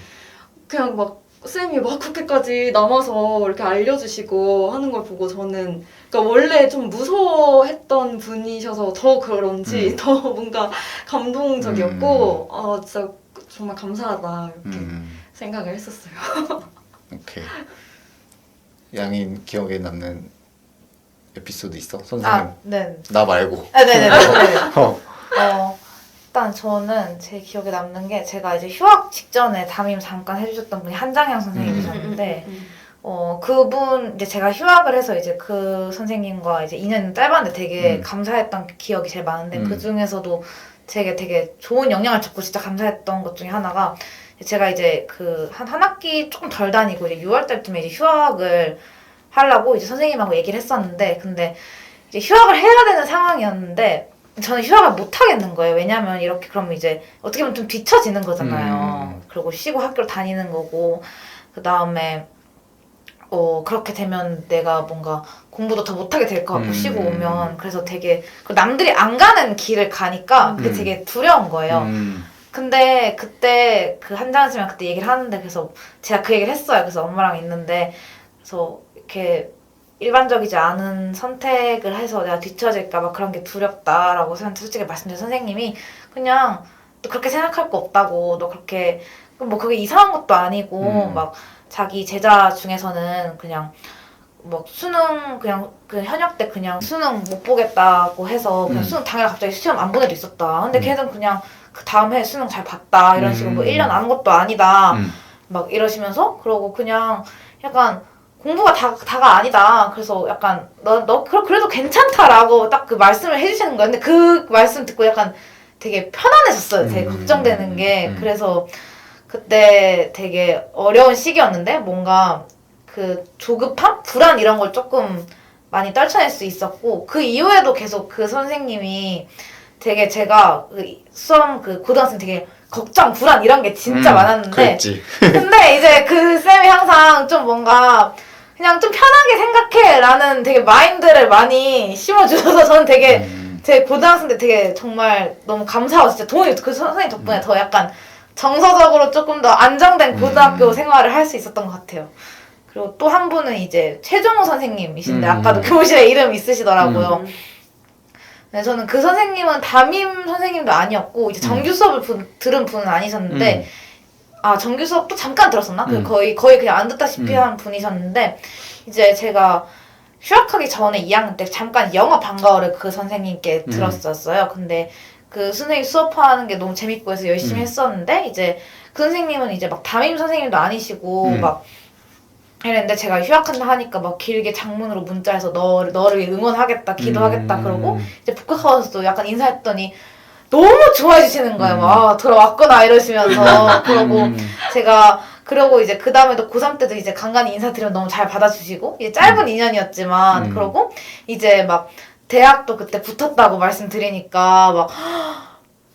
Speaker 2: 그냥 막 쌤이 막 그렇게까지 남아서 이렇게 알려주시고 하는 걸 보고 저는 그러니까 원래 좀 무서워했던 분이셔서 더 그런지 더 뭔가 감동적이었고 진짜 정말 감사하다 이렇게 생각을 했었어요.
Speaker 1: 오케이. 양인 기억에 남는 에피소드 있어? 선생님?
Speaker 3: 네.
Speaker 1: 나 말고.
Speaker 3: 네네네. 일단 저는 제 기억에 남는 게 제가 이제 휴학 직전에 담임 잠깐 해주셨던 분이 한장영 선생님이셨는데 그분 이제 제가 휴학을 해서 이제 그 선생님과 이제 2년 짧았는데 되게 감사했던 기억이 제일 많은데 그 중에서도 제게 되게 좋은 영향을 줬고 진짜 감사했던 것 중에 하나가 제가 이제 그 한 학기 조금 덜 다니고 이제 6월 달쯤에 이제 휴학을 하려고 이제 선생님하고 얘기를 했었는데 근데 이제 휴학을 해야 되는 상황이었는데 저는 휴학을 못 하겠는 거예요. 왜냐면 이렇게 그러면 이제 어떻게 보면 좀 뒤처지는 거잖아요. 그리고 쉬고 학교를 다니는 거고 그 다음에 그렇게 되면 내가 뭔가 공부도 더 못하게 될 것 같고 쉬고 오면 그래서 되게 남들이 안 가는 길을 가니까 그게 되게 두려운 거예요. 근데 그때 그 한장 선생님이랑 그때 얘기를 하는데 그래서 제가 그 얘기를 했어요. 그래서 엄마랑 있는데 그래서 이렇게 일반적이지 않은 선택을 해서 내가 뒤처질까 봐 그런 게 두렵다라고 저한테 솔직히 말씀드린 선생님이 그냥 너 그렇게 생각할 거 없다고 너 그렇게 뭐 그게 이상한 것도 아니고 막 자기 제자 중에서는 그냥 뭐 수능 그냥 그 현역 때 그냥 수능 못 보겠다고 해서 그냥 수능 당일 갑자기 시험 안 본 애도 있었다. 근데 걔는 그냥 그 다음 해 수능 잘 봤다 이런 식으로 뭐 1년 안 한 것도 아니다 막 이러시면서 그러고 그냥 약간 공부가 다가 아니다. 그래서 약간 너 그래도 괜찮다라고 딱 그 말씀을 해주시는 거예요. 근데 그 말씀 듣고 약간 되게 편안해졌어요. 되게 걱정되는 게. 그래서 그때 되게 어려운 시기였는데 뭔가 그 조급함? 불안 이런 걸 조금 많이 떨쳐낼 수 있었고 그 이후에도 계속 그 선생님이 되게 제가 그 고등학생 되게 걱정, 불안 이런 게 진짜 많았는데
Speaker 1: 그랬지.
Speaker 3: 근데 이제 그 쌤이 항상 좀 뭔가 그냥 좀 편하게 생각해 라는 되게 마인드를 많이 심어주셔서 저는 되게 제 고등학생 때 되게 정말 너무 감사하고 진짜 그 선생님 덕분에 더 약간 정서적으로 조금 더 안정된 고등학교 생활을 할 수 있었던 것 같아요. 그리고 또 한 분은 이제 최종호 선생님이신데 아까도 교무실에 이름 있으시더라고요. 네, 저는 그 선생님은 담임 선생님도 아니었고 이제 정규 수업을 들은 분은 아니셨는데 정규 수업도 잠깐 들었었나? 거의 그냥 안 듣다시피 한 분이셨는데 이제 제가 휴학하기 전에 2학년 때 잠깐 영어 방과후를 그 선생님께 들었었어요. 근데 그 선생님 수업하는 게 너무 재밌고 해서 열심히 했었는데 이제 그 선생님은 이제 막 담임 선생님도 아니시고 막 이랬는데 제가 휴학한다 하니까 막 길게 장문으로 문자해서 너를 응원하겠다 기도하겠다 그러고 이제 복학하고서도 약간 인사했더니 너무 좋아해 주시는 거예요. 막 들어왔구나 이러시면서 그러고 제가 그러고 이제 그 다음에도 고3 때도 이제 간간히 인사드리면 너무 잘 받아주시고 이제 짧은 인연이었지만 그러고 이제 막 대학도 그때 붙었다고 말씀드리니까 막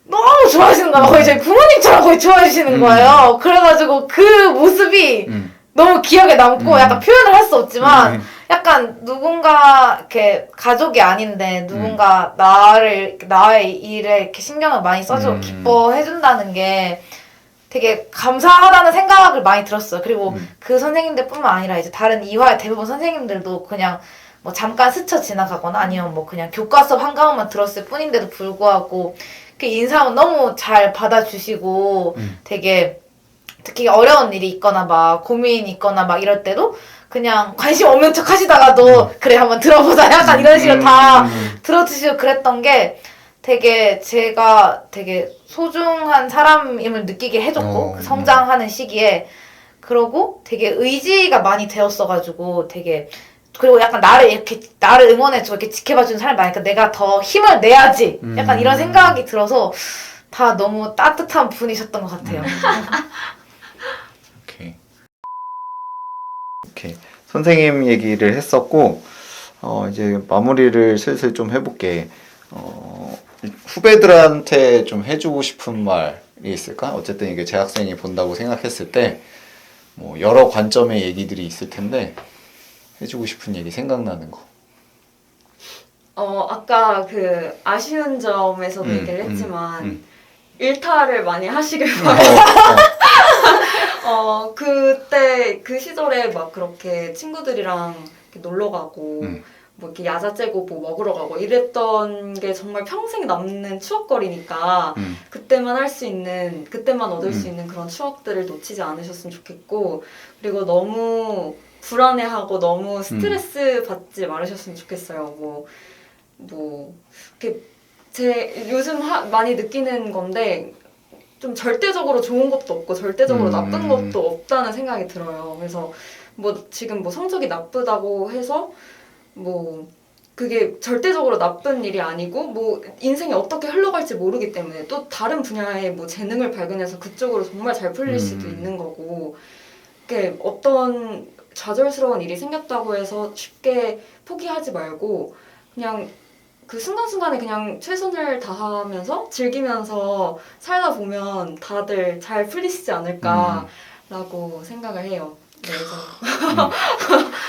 Speaker 3: 너무 좋아하시는 거예요. 거의 저희 부모님처럼 거의 좋아해 주시는 거예요. 그래가지고 그 모습이 너무 기억에 남고 약간 표현을 할 수 없지만 약간 누군가 이렇게 가족이 아닌데 누군가 나의 일에 이렇게 신경을 많이 써주고 기뻐해준다는 게 되게 감사하다는 생각을 많이 들었어요. 그리고
Speaker 1: 음.
Speaker 3: 그 선생님들뿐만 아니라 이제 다른 이화의 대부분 선생님들도 그냥 뭐 잠깐 스쳐 지나가거나 아니면 뭐 그냥 교과 수업 한 과목만 들었을 뿐인데도 불구하고 그 인상은 너무 잘 받아주시고 되게 특히 어려운 일이 있거나 막 고민이 있거나 막 이럴 때도 그냥 관심 없는 척 하시다가도 그래 한번 들어보자 약간 이런 식으로 다 들어주시고 그랬던 게 되게 제가 되게 소중한 사람임을 느끼게 해줬고 그 성장하는 시기에 그러고 되게 의지가 많이 되었어가지고 되게 그리고 약간 나를 응원해주고 이렇게 지켜봐주는 사람이 많으니까 내가 더 힘을 내야지 약간 이런 생각이 들어서 다 너무 따뜻한 분이셨던 것 같아요.
Speaker 1: 오케이. 선생님 얘기를 했었고, 이제 마무리를 슬슬 좀 해볼게. 후배들한테 좀 해주고 싶은 말이 있을까? 어쨌든 이게 재학생이 본다고 생각했을 때, 뭐, 여러 관점의 얘기들이 있을 텐데, 해주고 싶은 얘기 생각나는 거.
Speaker 2: 아까 그 아쉬운 점에서도 얘기를 했지만 일탈을 많이 하시길 바라요. 그때 그 시절에 막 그렇게 친구들이랑 이렇게 놀러 가고 뭐 이렇게 야자 째고 뭐 먹으러 가고 이랬던 게 정말 평생 남는 추억거리니까 그때만 할 수 있는 그때만 얻을 수 있는 그런 추억들을 놓치지 않으셨으면 좋겠고 그리고 너무 불안해하고 너무 스트레스 받지 말으셨으면 좋겠어요. 이렇게 요즘 많이 느끼는 건데 좀 절대적으로 좋은 것도 없고 절대적으로 나쁜 것도 없다는 생각이 들어요. 그래서 뭐 지금 뭐 성적이 나쁘다고 해서 뭐 그게 절대적으로 나쁜 일이 아니고 뭐 인생이 어떻게 흘러갈지 모르기 때문에 또 다른 분야의 뭐 재능을 발견해서 그쪽으로 정말 잘 풀릴 수도 있는 거고 그게 어떤 좌절스러운 일이 생겼다고 해서 쉽게 포기하지 말고 그냥 그 순간순간에 그냥 최선을 다하면서 즐기면서 살다 보면 다들 잘 풀리시지 않을까라고 생각을 해요.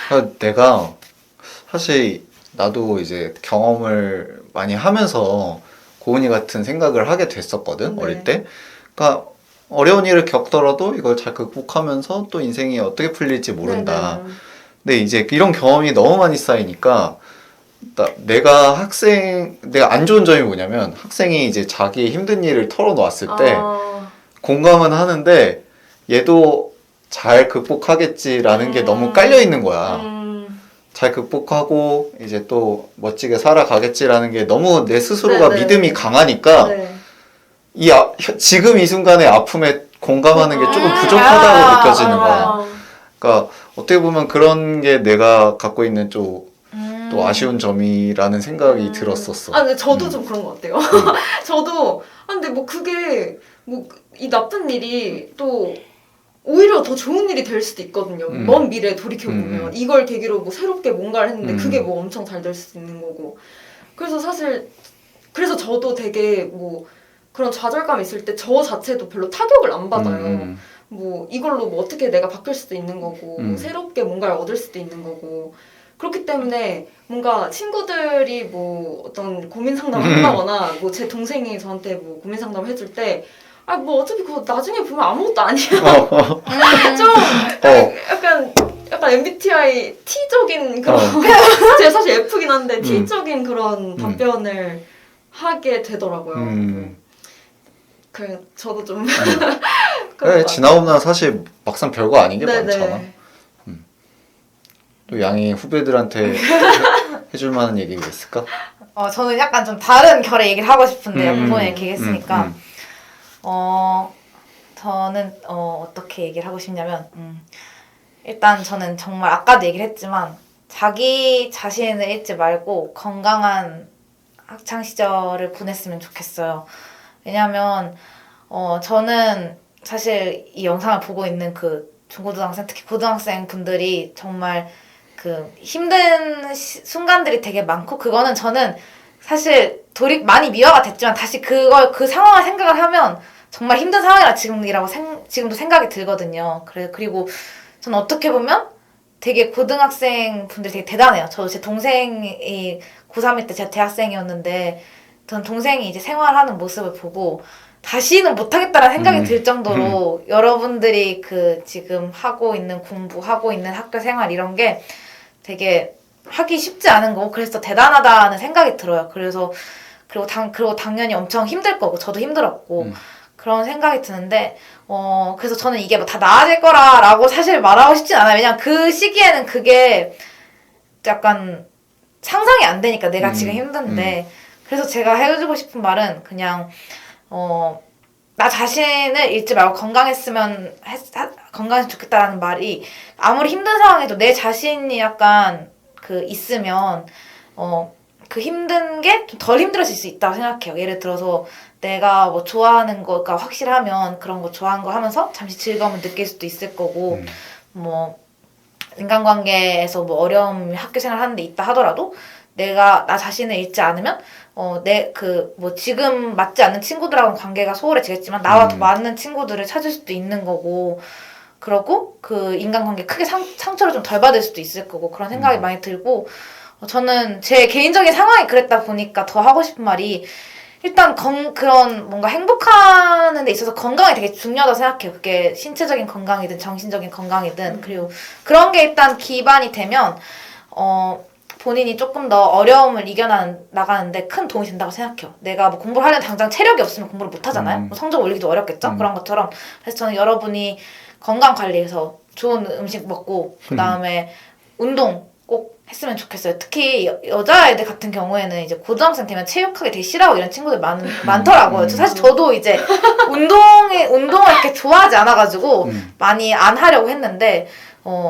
Speaker 2: 네,
Speaker 1: 내가 사실 나도 이제 경험을 많이 하면서 고은이 같은 생각을 하게 됐었거든,
Speaker 2: 네.
Speaker 1: 어릴 때. 그러니까 어려운 일을 겪더라도 이걸 잘 극복하면서 또 인생이 어떻게 풀릴지 모른다.
Speaker 2: 네네.
Speaker 1: 근데 이제 이런 경험이 너무 많이 쌓이니까 내가 안 좋은 점이 뭐냐면 학생이 이제 자기의 힘든 일을 털어놓았을 때 공감은 하는데 얘도 잘 극복하겠지라는 게 너무 깔려 있는 거야. 잘 극복하고 이제 또 멋지게 살아가겠지라는 게 너무 내 스스로가
Speaker 2: 네네.
Speaker 1: 믿음이 강하니까
Speaker 2: 네.
Speaker 1: 지금 이 순간의 아픔에 공감하는 게 조금 부족하다고 느껴지는 거야. 그러니까 어떻게 보면 그런 게 내가 갖고 있는 또 아쉬운 점이라는 생각이 들었었어.
Speaker 2: 근데 저도 좀 그런 것 같아요. 저도 근데 뭐 그게 뭐 이 나쁜 일이 또 오히려 더 좋은 일이 될 수도 있거든요. 먼 미래에 돌이켜보면 이걸 계기로 뭐 새롭게 뭔가를 했는데 그게 뭐 엄청 잘 될 수도 있는 거고 그래서 그래서 저도 되게 뭐 그런 좌절감 있을 때 저 자체도 별로 타격을 안 받아요. 뭐 이걸로 뭐 어떻게 내가 바뀔 수도 있는 거고 뭐 새롭게 뭔가를 얻을 수도 있는 거고 그렇기 때문에 뭔가 친구들이 뭐 어떤 고민 상담을 한다거나 뭐 제 동생이 저한테 뭐 고민 상담을 해줄 때 뭐 어차피 그거 나중에 보면 아무것도 아니야. 좀 약간 MBTI T적인 그런 제가 사실 F긴 한데 T적인 그런 답변을 하게 되더라고요. 그래 저도 좀
Speaker 1: 그래 지나고 나면 사실 막상 별거 아닌 게
Speaker 2: 네네.
Speaker 1: 많잖아. 또 양이 후배들한테 해줄 만한 얘기가 있을까?
Speaker 3: 저는 약간 좀 다른 결의 얘기를 하고 싶은데 이번에 이렇게 얘기했으니까 저는 어떻게 얘기를 하고 싶냐면 일단 저는 정말 아까도 얘기를 했지만 자기 자신을 잊지 말고 건강한 학창 시절을 보냈으면 좋겠어요. 왜냐하면 저는 사실 이 영상을 보고 있는 그 중고등학생 특히 고등학생 분들이 정말 그 힘든 순간들이 되게 많고 그거는 저는 사실 많이 미화가 됐지만 다시 그 상황을 생각을 하면 정말 힘든 상황이라 지금도 생각이 들거든요. 그리고 저는 어떻게 보면 되게 고등학생 분들이 되게 대단해요. 저도 제 동생이 고3일 때 제가 대학생이었는데 전 동생이 이제 생활하는 모습을 보고 다시는 못하겠다라는 생각이 들 정도로 여러분들이 그 지금 하고 있는 공부, 하고 있는 학교 생활 이런 게 되게 하기 쉽지 않은 거고 그래서 대단하다는 생각이 들어요. 그리고 당연히 엄청 힘들 거고 저도 힘들었고 그런 생각이 드는데 그래서 저는 이게 뭐 다 나아질 거라고 사실 말하고 싶진 않아요. 왜냐면 그 시기에는 그게 약간 상상이 안 되니까 내가 지금 힘든데 그래서 제가 해주고 싶은 말은 그냥 나 자신을 잃지 말고 건강했으면 좋겠다라는 말이 아무리 힘든 상황에도 내 자신이 약간 그 있으면 그 힘든 게 좀 덜 힘들어질 수 있다고 생각해요. 예를 들어서 내가 뭐 좋아하는 거가 확실하면 그런 거 좋아하는 거 하면서 잠시 즐거움을 느낄 수도 있을 거고 뭐 인간관계에서 뭐 어려움 학교 생활 하는데 있다 하더라도 내가 나 자신을 잃지 않으면 뭐 지금 맞지 않는 친구들하고는 관계가 소홀해지겠지만 나와 더 맞는 친구들을 찾을 수도 있는 거고 그러고 그 인간관계 크게 상처를 좀 덜 받을 수도 있을 거고 그런 생각이 많이 들고 저는 제 개인적인 상황이 그랬다 보니까 더 하고 싶은 말이 일단 그런 뭔가 행복하는 데 있어서 건강이 되게 중요하다고 생각해요. 그게 신체적인 건강이든 정신적인 건강이든 그리고 그런 게 일단 기반이 되면 본인이 조금 더 어려움을 이겨나가는데 큰 도움이 된다고 생각해요. 내가 뭐 공부를 하려면 당장 체력이 없으면 공부를 못 하잖아요. 뭐 성적 올리기도 어렵겠죠? 그런 것처럼. 그래서 저는 여러분이 건강 관리해서 좋은 음식 먹고 그 다음에 운동 꼭 했으면 좋겠어요. 특히 여자애들 같은 경우에는 이제 고등학생 되면 체육하기 되게 싫어하고 이런 친구들 많더라고요. 사실 저도 이제 운동을 이렇게 좋아하지 않아가지고 많이 안 하려고 했는데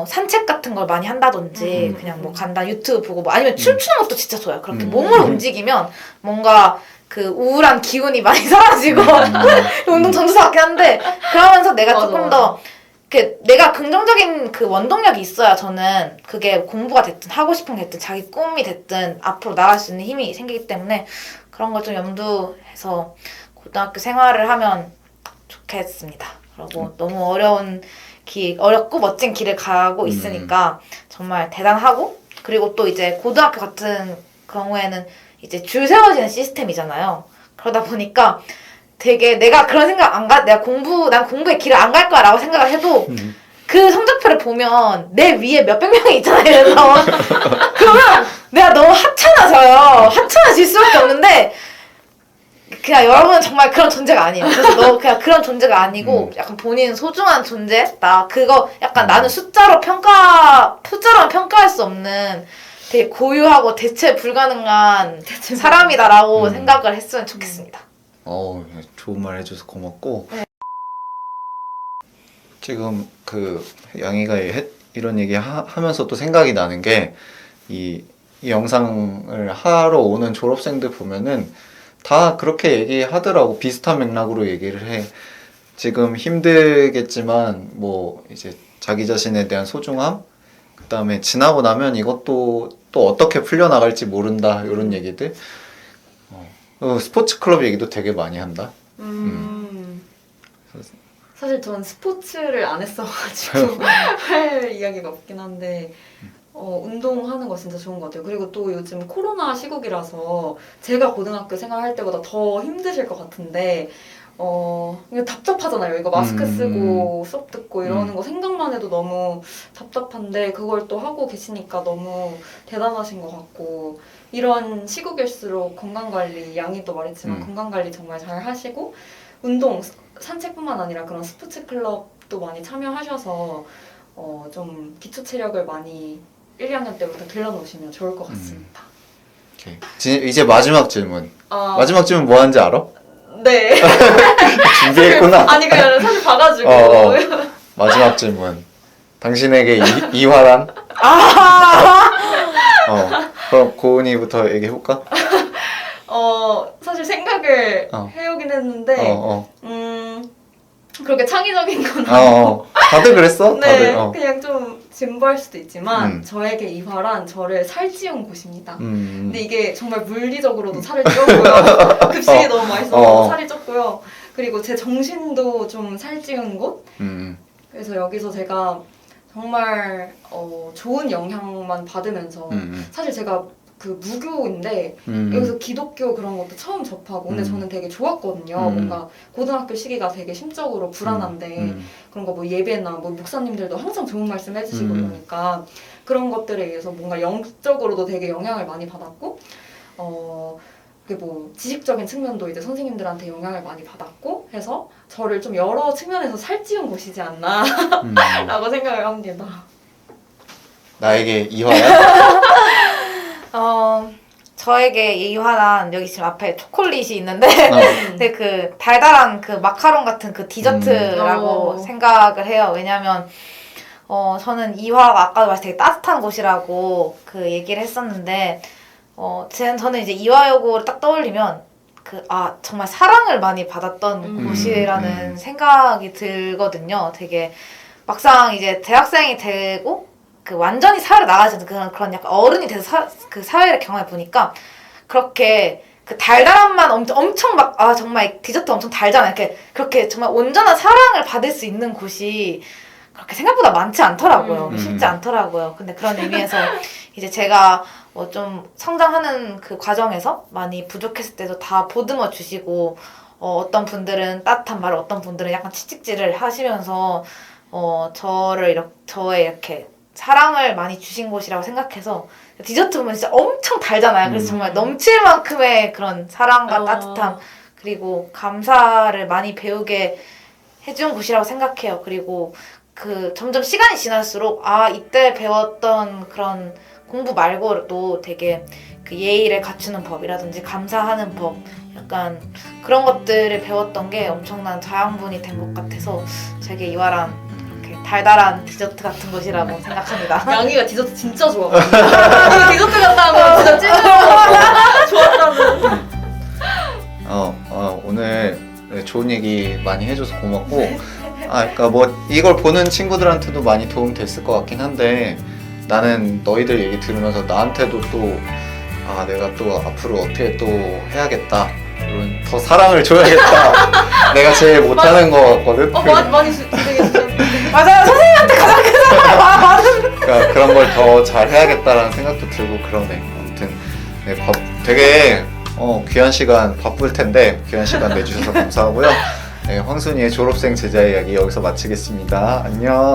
Speaker 3: 산책 같은 걸 많이 한다든지 그냥 뭐 간단 유튜브 보고 뭐 아니면 춤추는 것도 진짜 좋아요. 그렇게 몸을 움직이면 뭔가 그 우울한 기운이 많이 사라지고 운동 전도사 같긴 한데 그러면서 내가 조금 더 내가 긍정적인 그 원동력이 있어야 저는 그게 공부가 됐든 하고 싶은 게 됐든 자기 꿈이 됐든 앞으로 나갈 수 있는 힘이 생기기 때문에 그런 걸 좀 염두해서 고등학교 생활을 하면 좋겠습니다. 그리고 너무 어렵고 멋진 길을 가고 있으니까 정말 대단하고 그리고 또 이제 고등학교 같은 경우에는 이제 줄 세워지는 시스템이잖아요. 그러다 보니까 되게 내가 그런 생각 난 공부의 길을 안 갈 거야 라고 생각을 해도 그 성적표를 보면 내 위에 몇백 명이 있잖아요. 그래서 그러면 내가 너무 하찮아질 수밖에 없는데 그냥 여러분은 정말 그런 존재가 아니에요. 그래서 그냥 그런 존재가 아니고 약간 본인 소중한 존재다. 그거 약간 나는 숫자로만 평가할 수 없는 되게 고유하고 대체 불가능한 사람이다라고 생각을 했으면 좋겠습니다.
Speaker 1: 좋은 말 해줘서 고맙고 지금 그 양이가 이런 얘기 하면서 또 생각이 나는 게 이 영상을 하러 오는 졸업생들 보면은 다 그렇게 얘기하더라고. 비슷한 맥락으로 얘기를 해. 지금 힘들겠지만 뭐 이제 자기 자신에 대한 소중함 그 다음에 지나고 나면 이것도 또 어떻게 풀려나갈지 모른다 이런 얘기들 스포츠 클럽 얘기도 되게 많이 한다.
Speaker 2: 사실 전 스포츠를 안 했어가지고 할 이야기가 없긴 한데 운동하는 거 진짜 좋은 것 같아요. 그리고 또 요즘 코로나 시국이라서 제가 고등학교 생활할 때보다 더 힘드실 것 같은데 이거 답답하잖아요. 이거 마스크 쓰고 수업 듣고 이러는 거 생각만 해도 너무 답답한데 그걸 또 하고 계시니까 너무 대단하신 것 같고 이런 시국일수록 건강관리, 양이도 말했지만 건강관리 정말 잘 하시고 운동, 산책뿐만 아니라 그런 스포츠 클럽도 많이 참여하셔서 좀 기초 체력을 많이 1, 2학년 때부터 길러놓으시면 좋을 것 같습니다.
Speaker 1: 이제 마지막 질문. 마지막 질문 뭐 하는지 알아?
Speaker 2: 네.
Speaker 1: 준비했구나.
Speaker 2: 아니 그냥 사실 봐가지고.
Speaker 1: 마지막 질문. 당신에게 이화란? 그럼 고은이부터 얘기해볼까?
Speaker 2: 사실 생각을 해오긴 했는데 그렇게 창의적인 건 아니고
Speaker 1: 다들 그랬어?
Speaker 2: 네,
Speaker 1: 다들,
Speaker 2: 그냥 좀 진부할 수도 있지만 저에게 이화란 저를 살찌운 곳입니다. 근데 이게 정말 물리적으로도 살을 찌웠고요. 급식이 너무 맛있어서 살이 쪘고요. 그리고 제 정신도 좀 살찌운 곳. 그래서 여기서 제가 정말 좋은 영향만 받으면서 사실 제가 그 무교인데 여기서 기독교 그런 것도 처음 접하고 근데 저는 되게 좋았거든요. 뭔가 고등학교 시기가 되게 심적으로 불안한데 그런 거 뭐 예배나 뭐 목사님들도 항상 좋은 말씀 해주시고 이러니까 그런 것들에 의해서 뭔가 영적으로도 되게 영향을 많이 받았고 그 뭐 지식적인 측면도 이제 선생님들한테 영향을 많이 받았고 해서 저를 좀 여러 측면에서 살찌운 곳이지 않나 라고 생각을 합니다.
Speaker 1: 나에게 이화야?
Speaker 3: 저에게 이화란 여기 지금 앞에 초콜릿이 있는데
Speaker 1: 어.
Speaker 3: 근데 그 달달한 그 마카롱 같은 그 디저트라고 생각을 해요. 왜냐면 저는 이화가 아까도 말씀 되게 따뜻한 곳이라고 그 얘기를 했었는데 저는 이제 이화여고를 딱 떠올리면 정말 사랑을 많이 받았던 곳이라는 생각이 들거든요. 되게 막상 이제 대학생이 되고 그 완전히 사회로 나가지 않는 그런 약간 어른이 돼서 그 사회를 경험해 보니까 그렇게 그 달달함만 엄청 막 정말 디저트 엄청 달잖아요. 그렇게 정말 온전한 사랑을 받을 수 있는 곳이 그렇게 생각보다 많지 않더라고요. 쉽지 않더라고요. 근데 그런 의미에서 이제 제가 좀 성장하는 그 과정에서 많이 부족했을 때도 다 보듬어 주시고 어떤 분들은 따뜻한 말을 어떤 분들은 약간 채찍질을 하시면서 저의 이렇게 사랑을 많이 주신 곳이라고 생각해서 디저트 보면 진짜 엄청 달잖아요. 그래서 정말 넘칠 만큼의 그런 사랑과 따뜻함 그리고 감사를 많이 배우게 해준 곳이라고 생각해요. 그리고 그 점점 시간이 지날수록 이때 배웠던 그런 공부 말고도 되게 그 예의를 갖추는 법이라든지 감사하는 법 약간 그런 것들을 배웠던 게 엄청난 자양분이 된 것 같아서 되게 이화란 이렇게 달달한 디저트 같은 곳이라고 생각합니다.
Speaker 2: 양이가 디저트 진짜 좋아하거든요. 디저트 같다는 거 진짜 찐으로 좋았다는.
Speaker 1: 오늘 좋은 얘기 많이 해줘서 고맙고 그러니까 뭐 이걸 보는 친구들한테도 많이 도움 됐을 것 같긴 한데 나는 너희들 얘기 들으면서 나한테도 또 내가 또 앞으로 어떻게 또 해야겠다 이런 더 사랑을 줘야겠다 내가 제일 못하는 거 같거든.
Speaker 2: 많이 기대해주셨는데.
Speaker 3: 맞아요. 선생님한테 가장 큰 사랑을 받은.
Speaker 1: 그러니까 그런 걸 더 잘 해야겠다라는 생각도 들고 그러네. 아무튼 되게 귀한 시간 바쁠 텐데 귀한 시간 내주셔서 감사하고요. 네, 황순이의 졸업생 제자 이야기 여기서 마치겠습니다. 안녕.